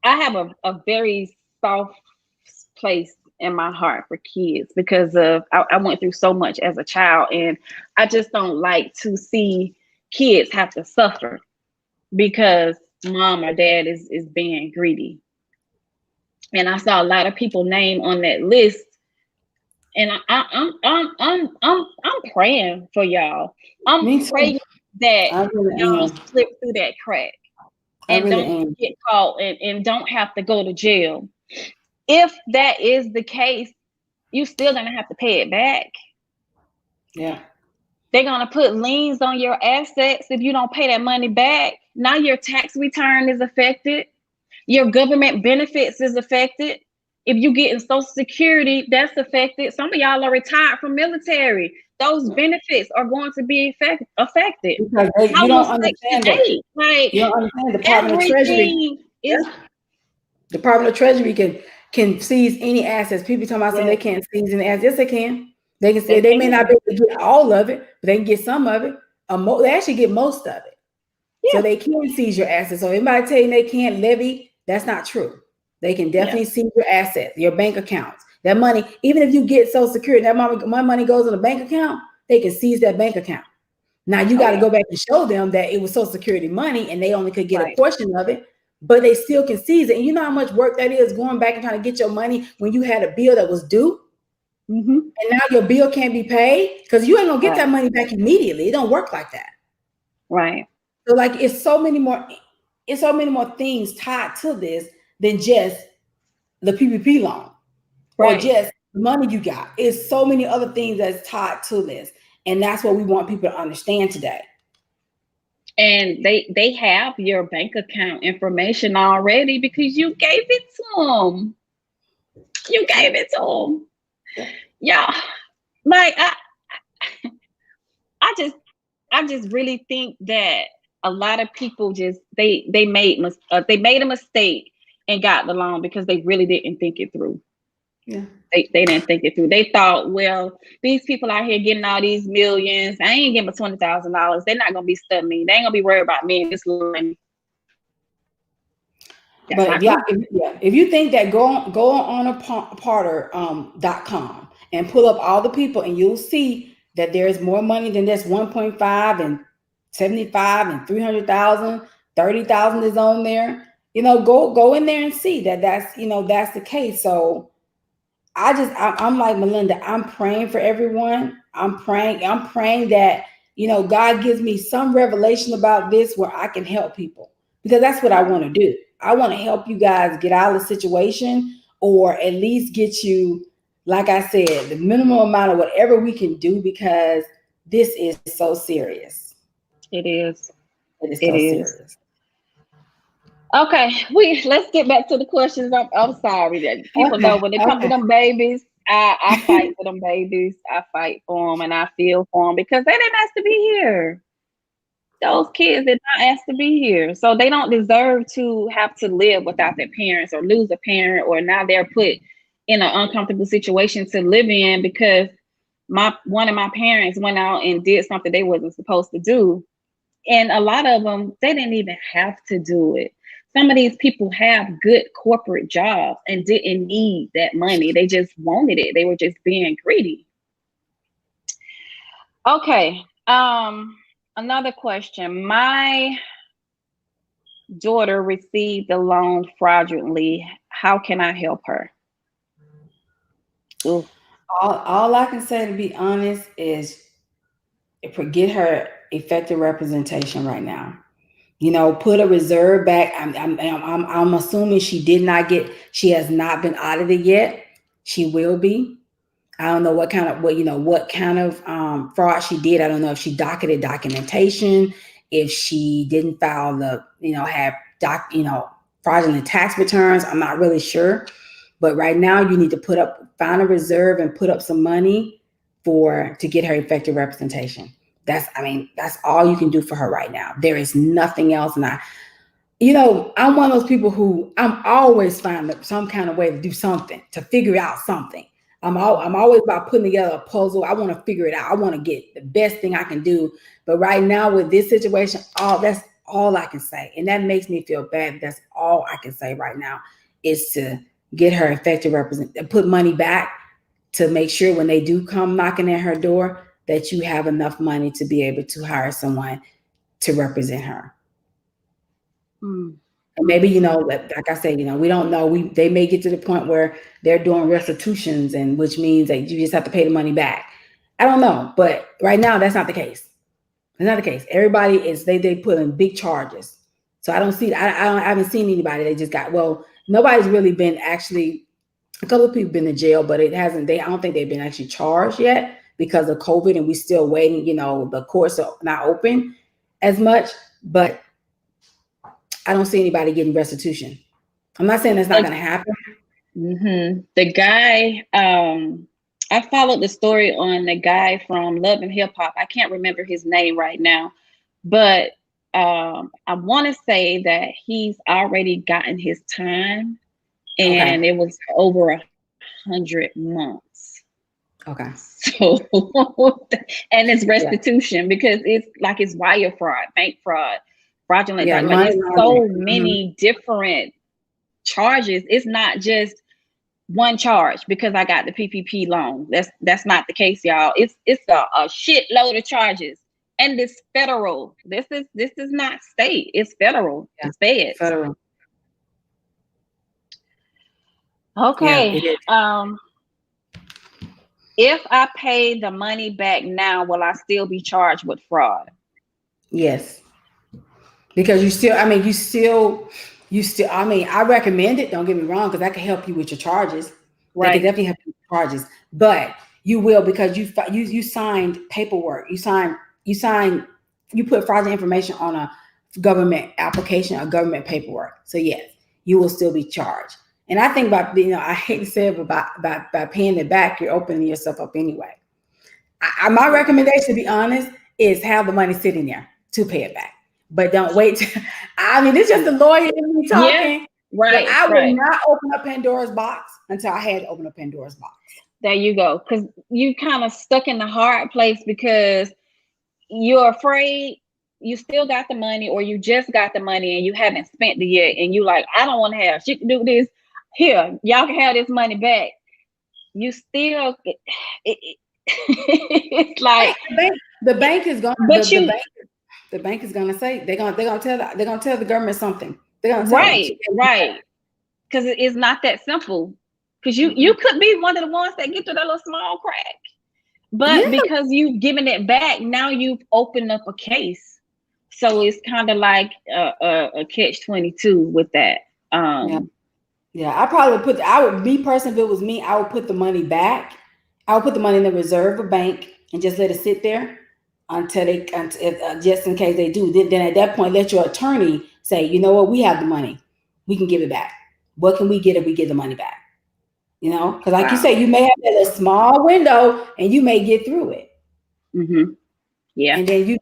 have a very soft place in my heart for kids because I went through so much as a child, and I just don't like to see kids have to suffer because mom or dad is being greedy. And I saw a lot of people name on that list, and I'm praying for y'all. I'm praying that y'all slip through that crack and don't get caught and don't have to go to jail. If that is the case, you're still gonna have to pay it back. Yeah. They're gonna put liens on your assets if you don't pay that money back. Now your tax return is affected. Your government benefits is affected. If you get in Social Security, that's affected. Some of y'all are retired from military. Those benefits are going to be affected. Because you don't understand that. Like, you don't understand. Department of Treasury Department of Treasury can seize any assets. People talking about they can't seize any assets. Yes, they can. They can say they may not be able to get all of it, but they can get some of it. They actually get most of it. Yeah. So they can seize your assets. So anybody tell you they can't levy, that's not true. They can definitely seize your assets, your bank accounts. That money, even if you get Social Security, that my money goes in a bank account, they can seize that bank account. Now you got to go back and show them that it was Social Security money and they only could get a portion of it, but they still can seize it. And you know how much work that is going back and trying to get your money when you had a bill that was due? And now your bill can't be paid because you ain't gonna get right. that money back immediately. It don't work like that. Right. So like it's so many more things tied to this than just the PPP loan or Right. just the money you got. It's so many other things that's tied to this. And that's what we want people to understand today. And they have your bank account information already because you gave it to them. You gave it to them. Yeah. Like I just really think that a lot of people just they made a mistake and got the loan because they really didn't think it through. Yeah. They didn't think it through. They thought, well, these people out here getting all these millions, I ain't getting $20,000. They're not gonna be studying me. They ain't gonna be worried about me and this money. But if you think that, go on Untitled.com and pull up all the people, and you'll see that there's more money than this 1.5 and 75 and 300,000, 30,000 is on there. Go in there and see that's the case. So I'm like Melinda, I'm praying for everyone. I'm praying that, God gives me some revelation about this where I can help people, because that's what I want to do. I want to help you guys get out of the situation, or at least get you, like I said, the minimum amount of whatever we can do, because this is so serious. It is. It is so serious. Okay, let's get back to the questions. I'm sorry that people know when it comes to them babies, I fight for them babies. I fight for them and I feel for them because they didn't ask to be here. Those kids did not ask to be here, so they don't deserve to have to live without their parents or lose a parent, or now they're put in an uncomfortable situation to live in because one of my parents went out and did something they wasn't supposed to do. And a lot of them, they didn't even have to do it. Some of these people have good corporate jobs and didn't need that money. They just wanted it. They were just being greedy. Okay. Another question. My daughter received the loan fraudulently. How can I help her? Ooh. All I can say, to be honest, is get her effective representation right now. Put a reserve back. I'm assuming she has not been audited yet. She will be. I don't know what kind of fraud she did. I don't know if she docketed documentation, if she didn't file have fraudulent tax returns. I'm not really sure. But right now you need to find a reserve and put up some money to get her effective representation. That's all you can do for her right now. There is nothing else. And I'm one of those people who I'm always finding some kind of way to do something, to figure out something. I'm always about putting together a puzzle. I want to figure it out. I want to get the best thing I can do. But right now with this situation, that's all I can say. And that makes me feel bad. That's all I can say right now, is to get her effective representation, put money back, to make sure when they do come knocking at her door that you have enough money to be able to hire someone to represent her. And maybe, like I said, we don't know. They may get to the point where they're doing restitutions, and which means that you just have to pay the money back. I don't know, but right now that's not the case. It's not the case. Everybody they put in big charges. So I haven't seen anybody that just got, nobody's really been actually, a couple of people been in jail, but I don't think they've been actually charged yet because of COVID, and we're still waiting. The courts are not open as much, but I don't see anybody getting restitution. I'm not saying that's not going to happen. Mm-hmm. The guy, I followed the story on the guy from Love and Hip Hop. I can't remember his name right now, but I want to say that he's already gotten his time, and it was over 100 months. Okay. So, and it's restitution because it's wire fraud, bank fraud, fraudulent. Yeah, there's so many different charges. It's not just one charge because I got the PPP loan. That's not the case, y'all. It's a shitload of charges, and it's federal. This is not state. It's federal. Yeah, it's feds. Federal. Okay. Yeah, if I pay the money back now, will I still be charged with fraud? Yes. Because I recommend it. Don't get me wrong, because that can help you with your charges. They can Right. definitely help you with charges, but you will, because you signed paperwork. You put fraudulent information on a government application or government paperwork. So yes, you will still be charged. And I think about, I hate to say it, but by paying it back, you're opening yourself up anyway. My recommendation, to be honest, is have the money sitting there to pay it back. But don't wait. It's just the lawyer in me Yeah. talking. But Right. I would Right. not open up Pandora's box until I had to open up Pandora's box. There you go. Because you kind of stuck in the hard place because you're afraid you still got the money, or you just got the money and you haven't spent it yet. And you like, I don't want to have shit to do this. Here, y'all can have this money back. You still, it's like, The bank is going. but The bank is going to say they're going to tell the government something. They're going to tell them. right. Because it's not that simple. Because you could be one of the ones that get to that little small crack. But because you've given it back, now you've opened up a case. So it's kind of like a catch-22 with that. Yeah, I would be person, if it was me, I would put the money back. I would put the money in the reserve of bank and just let it sit there until just in case they do. Then at that point, let your attorney say, you know what, we have the money. We can give it back. What can we get if we get the money back? Because like you say, you may have a small window and you may get through it. Mm-hmm. Yeah. And then you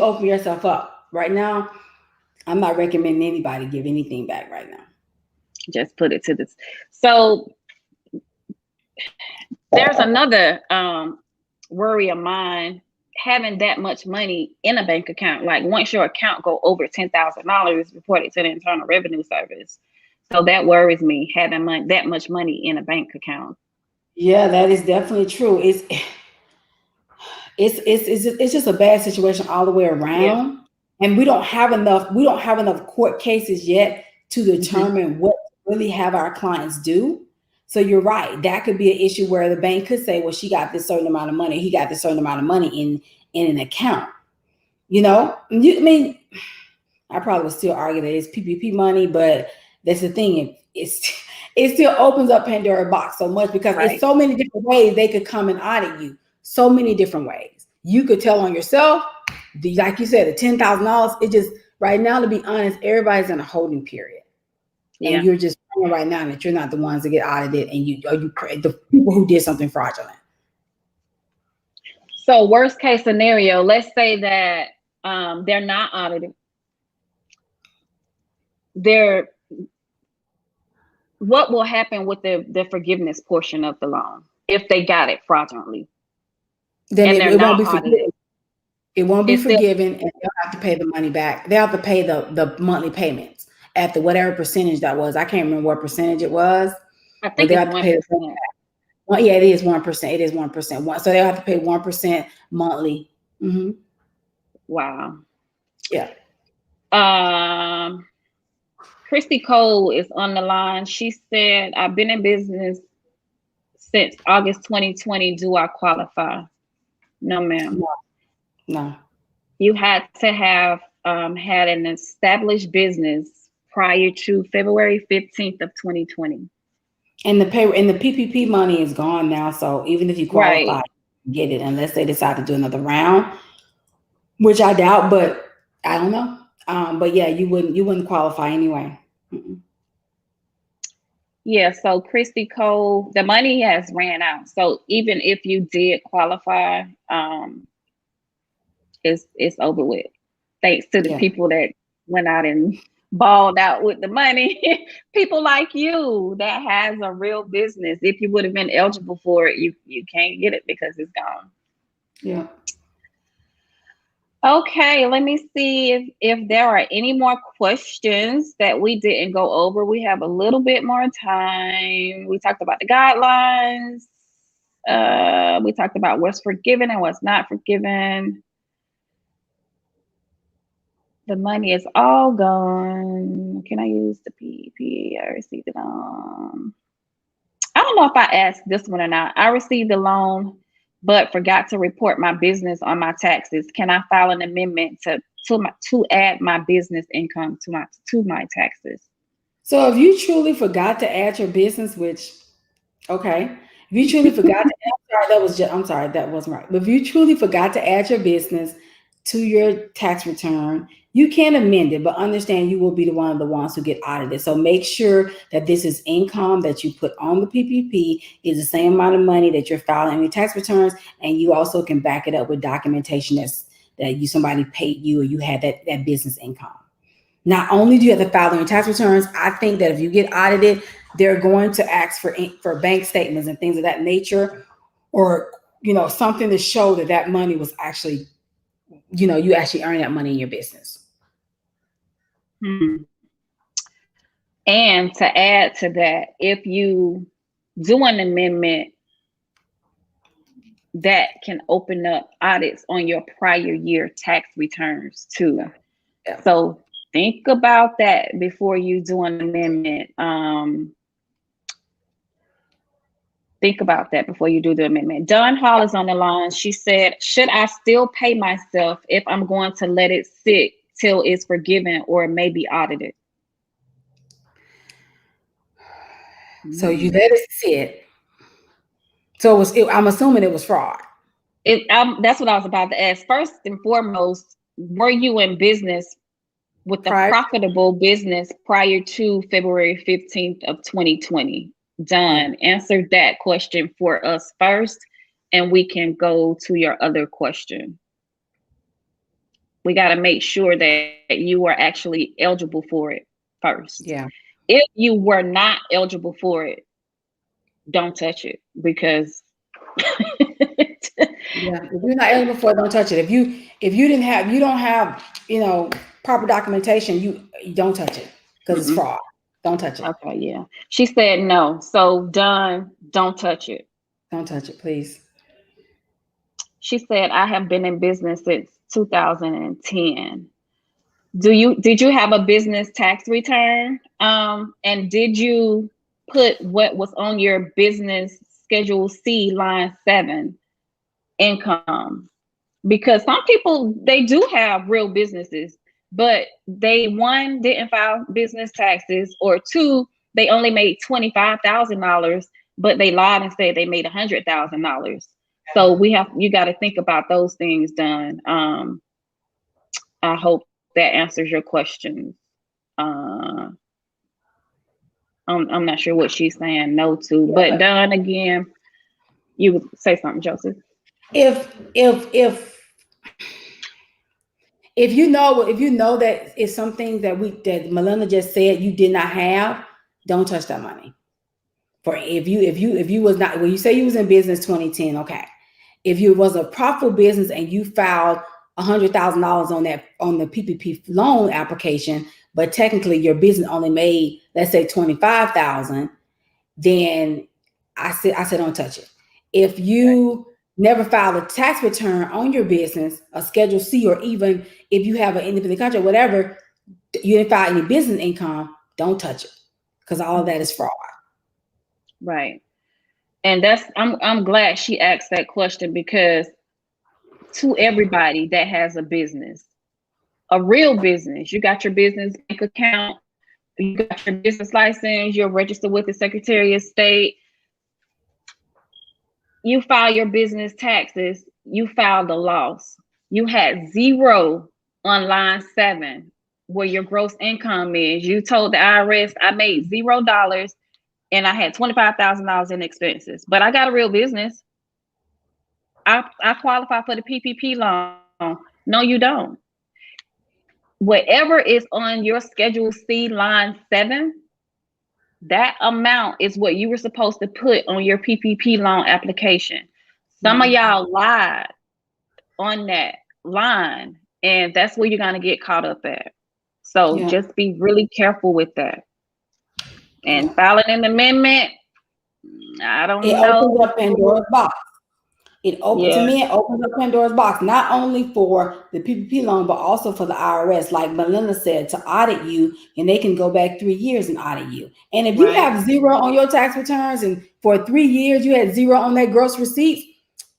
open yourself up. Right now, I'm not recommending anybody give anything back right now. Just put it to this. So there's another worry of mine, having that much money in a bank account. Like once your account go over $10,000, report it to the Internal Revenue Service. So that worries me, having that much money in a bank account. Yeah, that is definitely true. It's just a bad situation all the way around. And we don't have enough court cases yet to determine what really have our clients do. So you're right. That could be an issue where the bank could say, well, she got this certain amount of money. He got this certain amount of money in an account. I probably would still argue that it's PPP money, but that's the thing. It still opens up Pandora's box so much, because it's so many different ways they could come and audit you. So many different ways. You could tell on yourself, like you said, the $10,000. It just, right now, to be honest, everybody's in a holding period. Yeah. And you're just praying right now that you're not the ones that get audited, and the people who did something fraudulent. So worst case scenario, let's say that they're not audited. What will happen with the forgiveness portion of the loan if they got it fraudulently? Then it won't be forgiven. It won't be forgiven, and they'll have to pay the money back. They'll have to pay the monthly payments at the whatever percentage that was. I can't remember what percentage it was. I think it's 1%. Well, yeah, it is 1%. It is 1%. So they'll have to pay 1% monthly. Mm-hmm. Wow. Yeah. Christy Cole is on the line. She said, I've been in business since August 2020. Do I qualify? No, ma'am. No. You had to have had an established business prior to February 15th of 2020. And the PPP money is gone now. So even if you qualify, get it unless they decide to do another round, which I doubt, but I don't know. But yeah, you wouldn't qualify anyway. Mm-mm. Yeah, so Christy Cole, the money has ran out. So even if you did qualify, it's over with. Thanks to the people that went out and balled out with the money. People like you that has a real business. If you would have been eligible for it, you can't get it because it's gone. Yeah. Okay, let me see if there are any more questions that we didn't go over. We have a little bit more time. We talked about the guidelines. We talked about what's forgiven and what's not forgiven. The money is all gone. Can I use the PPP? I received it on. I don't know if I asked this one or not. I received the loan but forgot to report my business on my taxes. Can I file an amendment to add my business income to my taxes? So if you truly forgot to add your business, which okay, if you truly forgot to, I'm sorry, that wasn't right. But if you truly forgot to add your business to your tax return, you can amend it, but understand you will be the one of the ones who get audited. So make sure that this is income that you put on the PPP is the same amount of money that you're filing in your tax returns, and you also can back it up with documentation that somebody paid you or you had that business income. Not only do you have to file your tax returns, I think that if you get audited, they're going to ask for bank statements and things of that nature, or something to show that money was actually, you actually earn that money in your business. And to add to that, if you do an amendment, that can open up audits on your prior year tax returns too. Yeah. So think about that before you do an amendment. Think about that before you do the amendment. Dawn Hall is on the line. She said, should I still pay myself if I'm going to let it sit till it's forgiven or maybe audited? So you let it sit. So I'm assuming it was fraud. That's what I was about to ask. First and foremost, were you in business with a profitable business prior to February 15th of 2020? Done. Answer that question for us first, and we can go to your other question. We got to make sure that you are actually eligible for it first. Yeah. If you were not eligible for it, don't touch it, because yeah, if you're not eligible for it, don't touch it. If you don't have proper documentation, you don't touch it because it's fraud. Don't touch it. Okay, yeah. She said no. So done. Don't touch it. Don't touch it, please. She said, I have been in business since 2010. Did you have a business tax return? And did you put what was on your business Schedule C line 7 income? Because some people, they do have real businesses, but they, one, didn't file business taxes, or two, they only made $25,000, but they lied and said they made $100,000. So you got to think about those things, Done. I hope that answers your question. I'm not sure what she's saying no to, but Done, again, you would say something, Joseph. If you know that it's something that Melinda just said you did not have, don't touch that money. For if you was not, when you say you was in business 2010, okay. If you was a profitable business and you filed $100,000 on the PPP loan application, but technically your business only made, let's say, $25,000, then I said don't touch it. If you never filed a tax return on your business, a Schedule C, or even if you have an independent contract, whatever, you didn't file any business income, don't touch it, because all of that is fraud. Right. And I'm glad she asked that question, because to everybody that has a business, a real business, you got your business bank account, you got your business license, you're registered with the Secretary of State, you file your business taxes, you filed a loss. You had zero on line 7 where your gross income is. You told the IRS, I made $0 and I had $25,000 in expenses, but I got a real business. I qualify for the PPP loan. No, you don't. Whatever is on your Schedule C line 7, that amount is what you were supposed to put on your PPP loan application. Some of y'all lied on that line, and that's where you're going to get caught up at. So just be really careful with that. And filing an amendment, I don't know. It opens up Pandora's box. To me, it opens up Pandora's box, not only for the PPP loan, but also for the IRS, like Melinda said, to audit you, and they can go back 3 years and audit you. And if you have zero on your tax returns, and for 3 years you had zero on that gross receipts,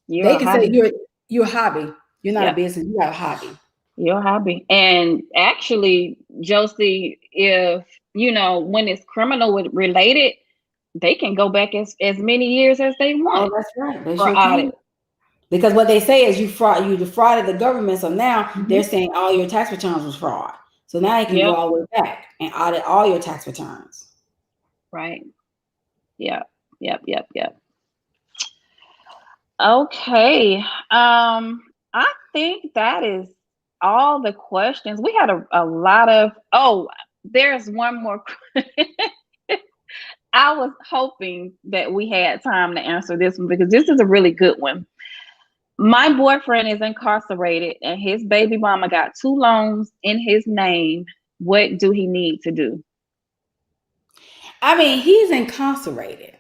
You're They a can say hobby. you're a hobby. You're not a Yep. business. You got a hobby. Your hobby. And actually, Josie, if when it's criminal related, they can go back as many years as they Oh, want that's right. They for sure can. audit. Because what they say is you defrauded the government. So now Hmm. they're saying all your tax returns was fraud. So now they can go Yep. all the way back and audit all your tax returns. Right. Yep. Yep. Yep. Yep. Okay. I think that is all the questions. We had a lot of, there's one more. I was hoping that we had time to answer this one because this is a really good one. My boyfriend is incarcerated and his baby mama got 2 loans in his name. What do he need to do? I mean, he's incarcerated.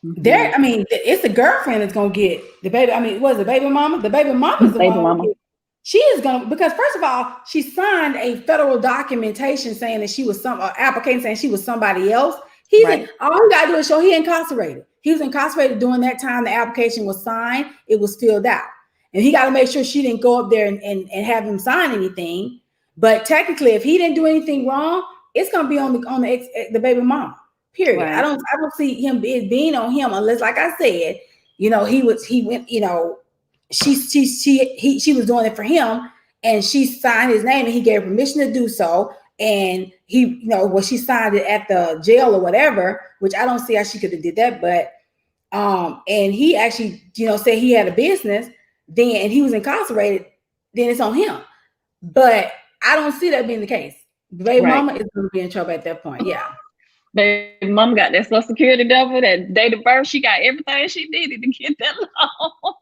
Mm-hmm. It's the girlfriend that's gonna get the baby. I mean, was the baby mama? The baby mama is the Baby one who mama. get. She is gonna, because first of all, she signed a federal documentation saying that she was application saying she was somebody else. Right. All you gotta do is show he incarcerated. He was incarcerated during that time the application was signed. It was filled out, and he got to make sure she didn't go up there and have him sign anything. But technically, if he didn't do anything wrong, it's gonna be on the baby mama. Period. I Right. don't see him being on him unless, like I said, he went, she was doing it for him and she signed his name and he gave permission to do so. And he, she signed it at the jail or whatever, which I don't see how she could have did that. But and he actually, said he had a business, then and he was incarcerated, then it's on him. But I don't see that being the case. The baby Right. mama is going to be in trouble at that point. Yeah. Baby mama got that social security number, that date of birth. She got everything she needed to get that loan.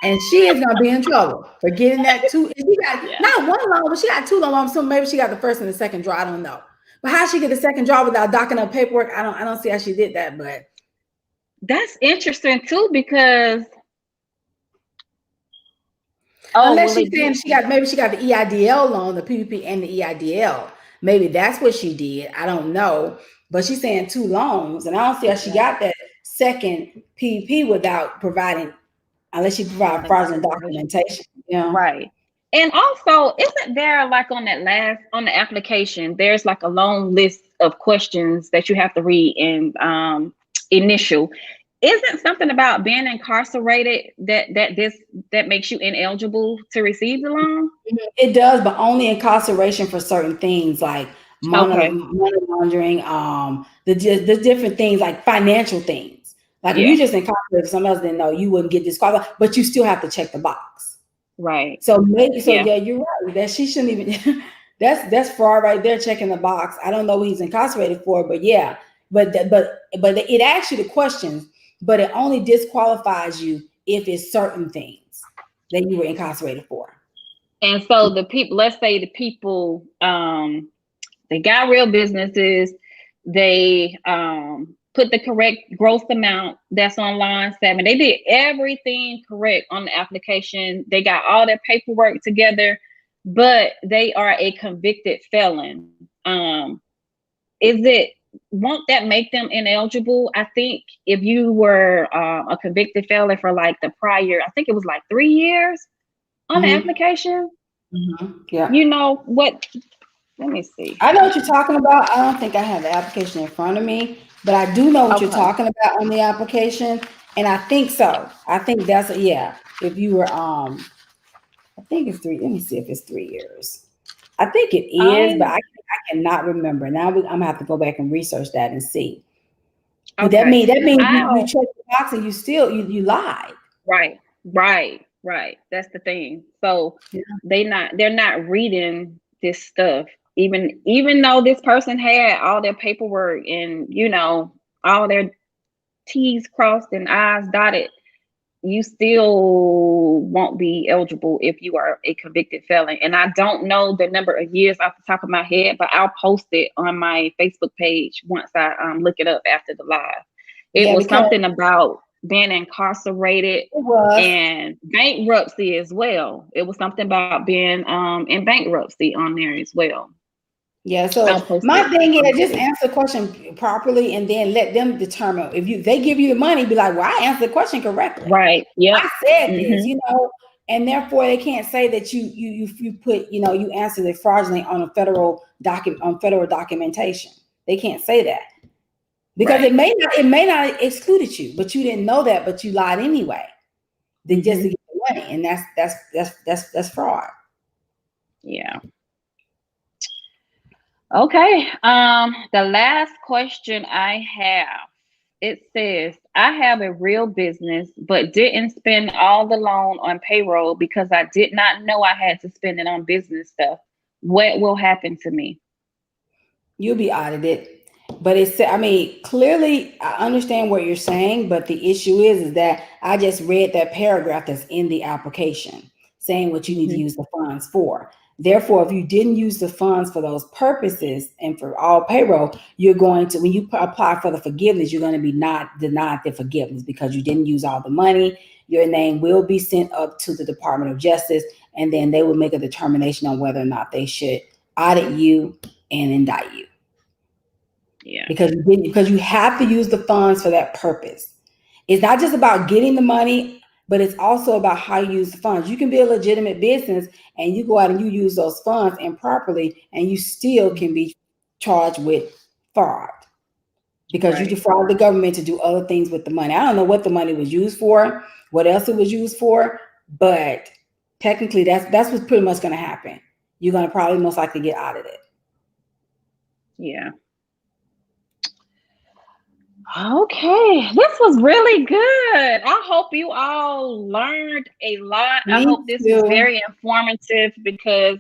And she is gonna be in trouble for getting that two. She got Yeah. not one loan, but she got 2 loans. So maybe she got the first and the second draw. I don't know. But how she get the second draw without docking up paperwork? I don't see how she did that. But That's interesting too, because unless she's saying maybe she got the EIDL loan, the PPP and the EIDL. Maybe that's what she did. I don't know. But she's saying 2 loans, and I don't see how she got that second PPP without providing, unless she provided fraudulent documentation. Right. And also, isn't there like on the application, there's like a long list of questions that you have to read in initial. Isn't something about being incarcerated that makes you ineligible to receive the loan? It does, but only incarceration for certain things like money Okay. laundering, the different things like financial things. Like if Yeah. you just incarcerated for something else, then no, you wouldn't get disqualified, but you still have to check the box. Right. So maybe, Yeah. yeah, you're right. That she shouldn't even. That's fraud right there, checking the box. I don't know what he's incarcerated for, but yeah, but it asks you the questions, but it only disqualifies you if it's certain things that you were incarcerated for. And so the people, let's say the people, they got real businesses, they put the correct gross amount that's on line 7. They did everything correct on the application. They got all their paperwork together, but they are a convicted felon. Won't that make them ineligible? I think if you were a convicted felon for like the prior, I think it was like 3 years on the application. Yeah. You know what? Let me see. I know what you're talking about. I don't think I have the application in front of me, but I do know what you're talking about on the application. And I think so. I think that's yeah. If you were I think it's 3. Let me see if it's 3 years. I think it is, but I cannot remember. Now I'm gonna have to go back and research that and see. But that means you check the box and you still you lied. Right. That's the thing. So they're not reading this stuff. Even though this person had all their paperwork and all their T's crossed and I's dotted, you still won't be eligible if you are a convicted felon. And I don't know the number of years off the top of my head, but I'll post it on my Facebook page once I look it up after the live. It was something about being incarcerated and bankruptcy as well. It was something about being in bankruptcy on there as well. Yeah. So I'll post my it thing on is the just group. answer the question properly and then let them determine if they give you the money, be like, well, I answered the question correctly. Right. Yep. I said this, Mm-hmm. and therefore they can't say that you put, you answered it fraudulently on a federal documentation. They can't say that because Right. it may not excluded you, but you didn't know that, but you lied anyway. Then just to Mm-hmm. get the money, and that's fraud. Yeah. Okay. The last question I have, it says, I have a real business, but didn't spend all the loan on payroll because I did not know I had to spend it on business stuff. What will happen to me? You'll be audited. But I mean, clearly I understand what you're saying, but the issue is that I just read that paragraph that's in the application saying what you need to Mm-hmm. use the funds for. Therefore, if you didn't use the funds for those purposes and for all payroll, you're going to, when you apply for the forgiveness, you're going to be not denied the forgiveness because you didn't use all the money. Your name will be sent up to the Department of Justice, and then they will make a determination on whether or not they should audit you and indict you. Yeah. Because you have to use the funds for that purpose. It's not just about getting the money, but it's also about how you use the funds. You can be a legitimate business and you go out and you use those funds improperly, and you still can be charged with fraud because you Right. defraud the government to do other things with the money. I don't know what the money was used for, what else it was used for, but technically that's what's pretty much going to happen. You're going to probably most likely get audited. Yeah. Okay, this was really good. I hope you all learned a lot. I Me hope this was too. very informative because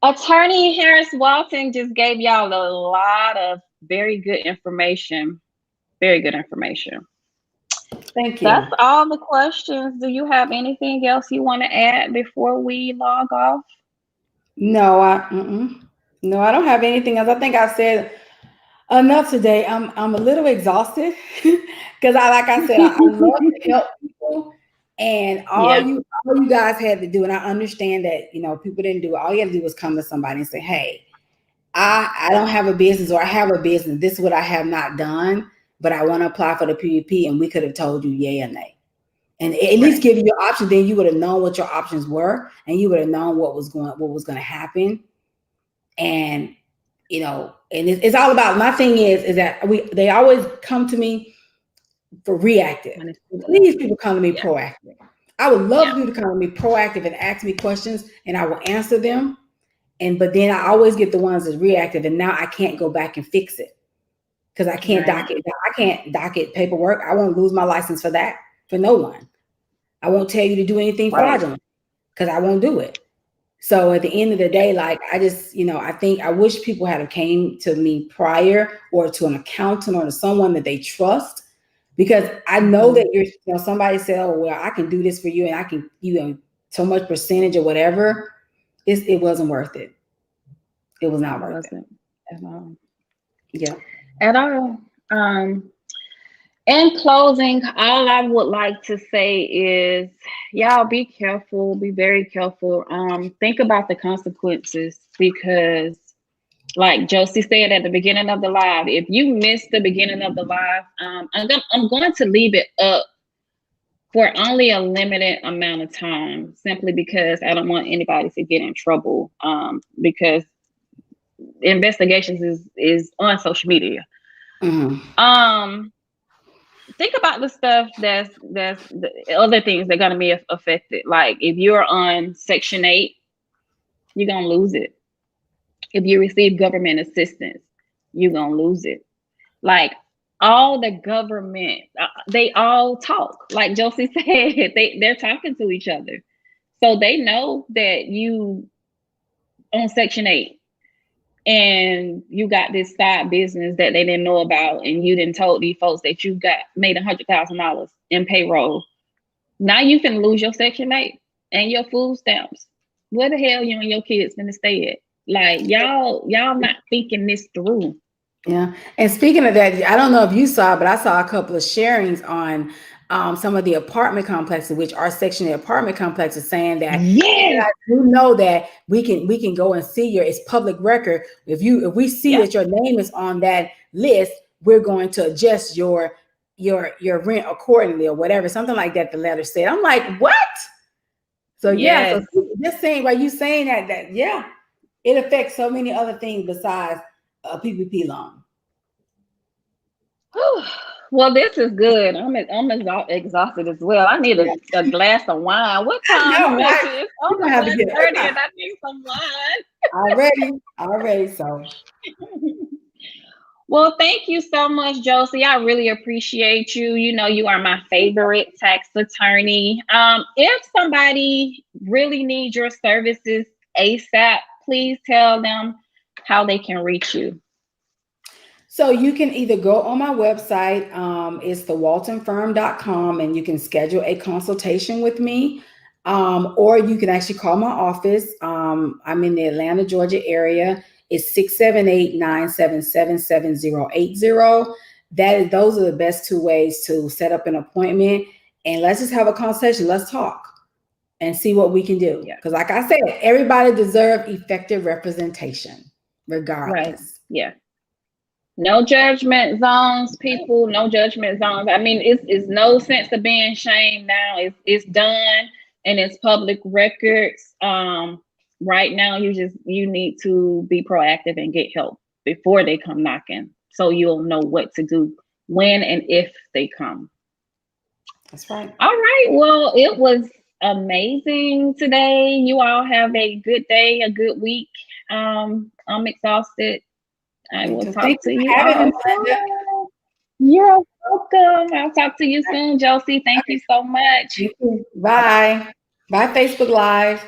Attorney Harris Walton just gave y'all a lot of very good information. Very good information. Thank That's you. all the questions. Do you have anything else you want to add before we log off? No, no, I don't have anything else. I think I said enough today. I'm a little exhausted because like I said, I love to help people, and Yeah, all you guys had to do, and I understand that people didn't do it. All you had to do was come to somebody and say, "Hey, I don't have a business, or I have a business. This is what I have not done, but I want to apply for the PPP," and we could have told you yay or nay. And at least right, give you your option. Then you would have known what your options were, and you would have known what was going to happen. And and it's all about, my thing is that they always come to me for reactive. when it's Please, people come to me yeah, proactive. I would love yeah, for you to come to me proactive and ask me questions, and I will answer them. But then I always get the ones that's reactive, and now I can't go back and fix it because I can't right, docket. I can't docket paperwork. I won't lose my license for that, for no one. I won't tell you to do anything right. fraudulent because I won't do it. So at the end of the day, like, I just, I think I wish people had came to me prior, or to an accountant, or to someone that they trust, because I know Mhm. that somebody said, "Oh, well, I can do this for you and I can, so much percentage or whatever." It wasn't worth it. It was not It worth it. wasn't at all. Yeah. At all. Um, In closing, all I would like to say is, y'all be careful, be very careful. Think about the consequences because, like Josie said at the beginning of the live, if you missed the beginning of the live, I'm going to leave it up for only a limited amount of time, simply because I don't want anybody to get in trouble. Because investigations is on social media. Mhm. Um, think about the stuff that's the other things that are gonna be affected. Like if you're on Section 8, you're gonna lose it. If you receive government assistance, you're gonna lose it. Like all the government, they all talk. Like Josie said, they're talking to each other, so they know that you on Section 8 and you got this side business that they didn't know about, and you didn't told these folks that you got made $100,000 in payroll. Now you can lose your Section 8 and your food stamps. Where the hell you and your kids gonna stay at? Like y'all not thinking this through. Yeah. And speaking of that, I don't know if you saw, but I saw a couple of sharings on some of the apartment complexes, which are Section 8 apartment complexes, saying that, Yes. I do know that we can go and see it's public record. If we see that your name is on that list, we're going to adjust your rent accordingly or whatever, something like that. The letter said. I'm like, what? So so just saying, by you saying that it affects so many other things besides a PPP loan. Well, this is good. I'm exhausted as well. I need a glass of wine. What time is it? It's almost 1:30 and I need some wine. Already. So. Well, thank you so much, Josie. I really appreciate you. You know, you are my favorite tax attorney. If somebody really needs your services ASAP, please tell them how they can reach you. So you can either go on my website, it's thewaltonfirm.com, and you can schedule a consultation with me, or you can actually call my office. I'm in the Atlanta, Georgia area. It's 678-977-7080. Those are the best two ways to set up an appointment, and let's just have a conversation. Let's talk and see what we can do. Because like I said, everybody deserves effective representation, regardless. Right. Yeah. No judgment zones, people. No judgment zones. I mean, it's no sense of being shamed now. It's done and it's public records. Right now, you need to be proactive and get help before they come knocking, so you'll know what to do when and if they come. That's right. All right. Well, it was amazing today. You all have a good day, a good week. I'm exhausted. I will talk to you all. You're welcome. I'll talk to you soon, Josie. Thank you so much. Bye. Bye, Facebook Live.